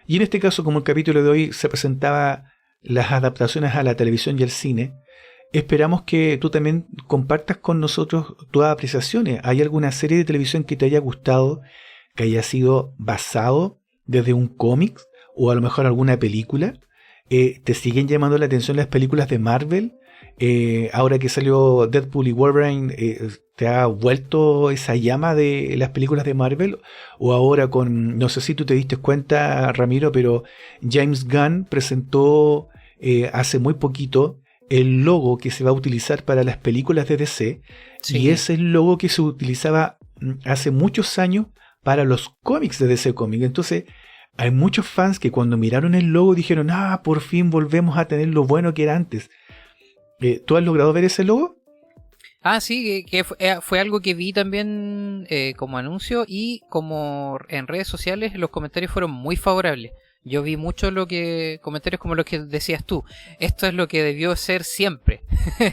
y en este caso, como el capítulo de hoy se presentaba las adaptaciones a la televisión y al cine, esperamos que tú también compartas con nosotros tus apreciaciones. ¿Hay alguna serie de televisión que te haya gustado, que haya sido basado desde un cómic o a lo mejor alguna película? ¿Te siguen llamando la atención las películas de Marvel? Ahora que salió Deadpool y Wolverine, ¿te ha vuelto esa llama de las películas de Marvel? O ahora no sé si tú te diste cuenta, Ramiro, pero James Gunn presentó hace muy poquito el logo que se va a utilizar para las películas de DC, sí. Y es el logo que se utilizaba hace muchos años para los cómics de DC Comics. Entonces, hay muchos fans que cuando miraron el logo dijeron, por fin volvemos a tener lo bueno que era antes. ¿Tú has logrado ver ese logo? Sí, que fue algo que vi también como anuncio, y como en redes sociales los comentarios fueron muy favorables. yo vi mucho comentarios como los que decías tú. Esto es lo que debió ser siempre.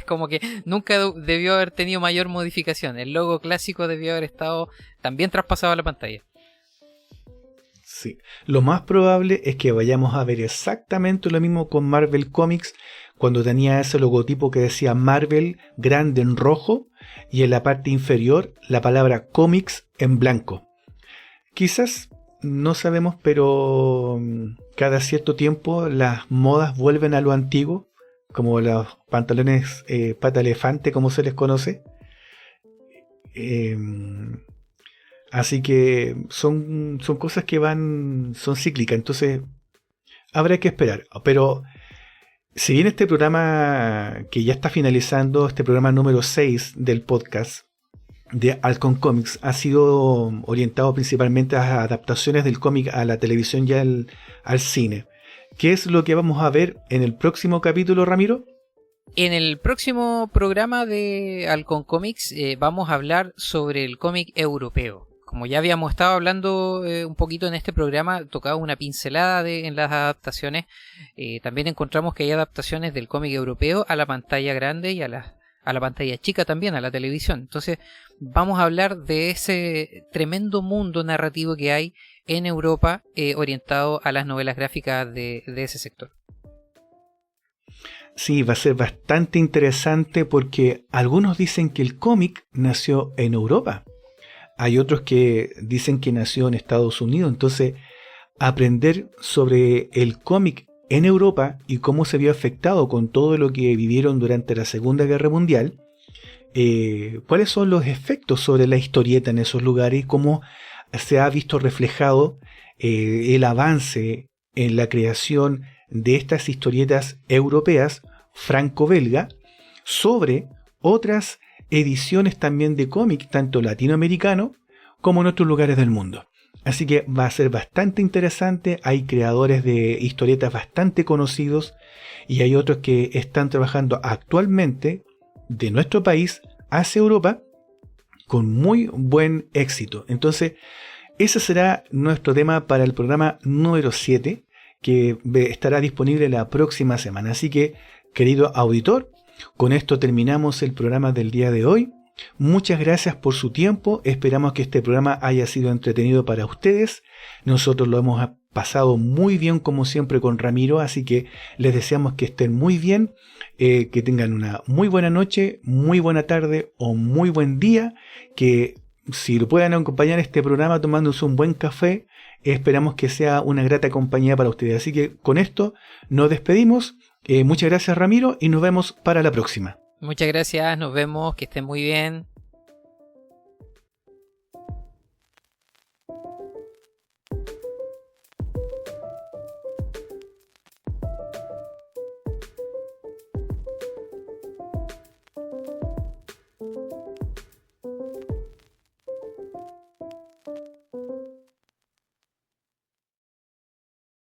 Como que nunca debió haber tenido mayor modificación. El logo clásico debió haber estado también traspasado a la pantalla. Sí. Lo más probable es que vayamos a ver exactamente lo mismo con Marvel Comics, cuando tenía ese logotipo que decía Marvel grande en rojo y en la parte inferior la palabra Comics en blanco. Quizás, no sabemos, pero cada cierto tiempo las modas vuelven a lo antiguo, como los pantalones pata elefante, como se les conoce. Así que son cosas que son cíclicas, entonces habrá que esperar. Pero si bien este programa que ya está finalizando, este programa número 6 del podcast de Halcón Comics, ha sido orientado principalmente a adaptaciones del cómic a la televisión y al cine. ¿Qué es lo que vamos a ver en el próximo capítulo, Ramiro? En el próximo programa de Halcón Comics vamos a hablar sobre el cómic europeo. Como ya habíamos estado hablando un poquito en este programa, tocaba una pincelada en las adaptaciones. También encontramos que hay adaptaciones del cómic europeo a la pantalla grande y a la pantalla chica también, a la televisión. Entonces vamos a hablar de ese tremendo mundo narrativo que hay en Europa orientado a las novelas gráficas de ese sector. Sí, va a ser bastante interesante porque algunos dicen que el cómic nació en Europa. Hay otros que dicen que nació en Estados Unidos. Entonces, aprender sobre el cómic en Europa y cómo se vio afectado con todo lo que vivieron durante la Segunda Guerra Mundial, cuáles son los efectos sobre la historieta en esos lugares, cómo se ha visto reflejado el avance en la creación de estas historietas europeas franco-belga sobre otras ediciones también de cómic, tanto latinoamericano como en otros lugares del mundo. Así que va a ser bastante interesante. Hay creadores de historietas bastante conocidos y hay otros que están trabajando actualmente de nuestro país hacia Europa con muy buen éxito. Entonces, ese será nuestro tema para el programa número 7, que estará disponible la próxima semana. Así que, querido auditor, con esto terminamos el programa del día de hoy. Muchas gracias por su tiempo. Esperamos que este programa haya sido entretenido para ustedes. Nosotros lo hemos pasado muy bien, como siempre, con Ramiro. Así que les deseamos que estén muy bien, que tengan una muy buena noche, muy buena tarde o muy buen día. Que si lo puedan acompañar este programa tomándose un buen café, esperamos que sea una grata compañía para ustedes. Así que con esto nos despedimos. Muchas gracias, Ramiro, y nos vemos para la próxima. Muchas gracias, nos vemos, que estén muy bien.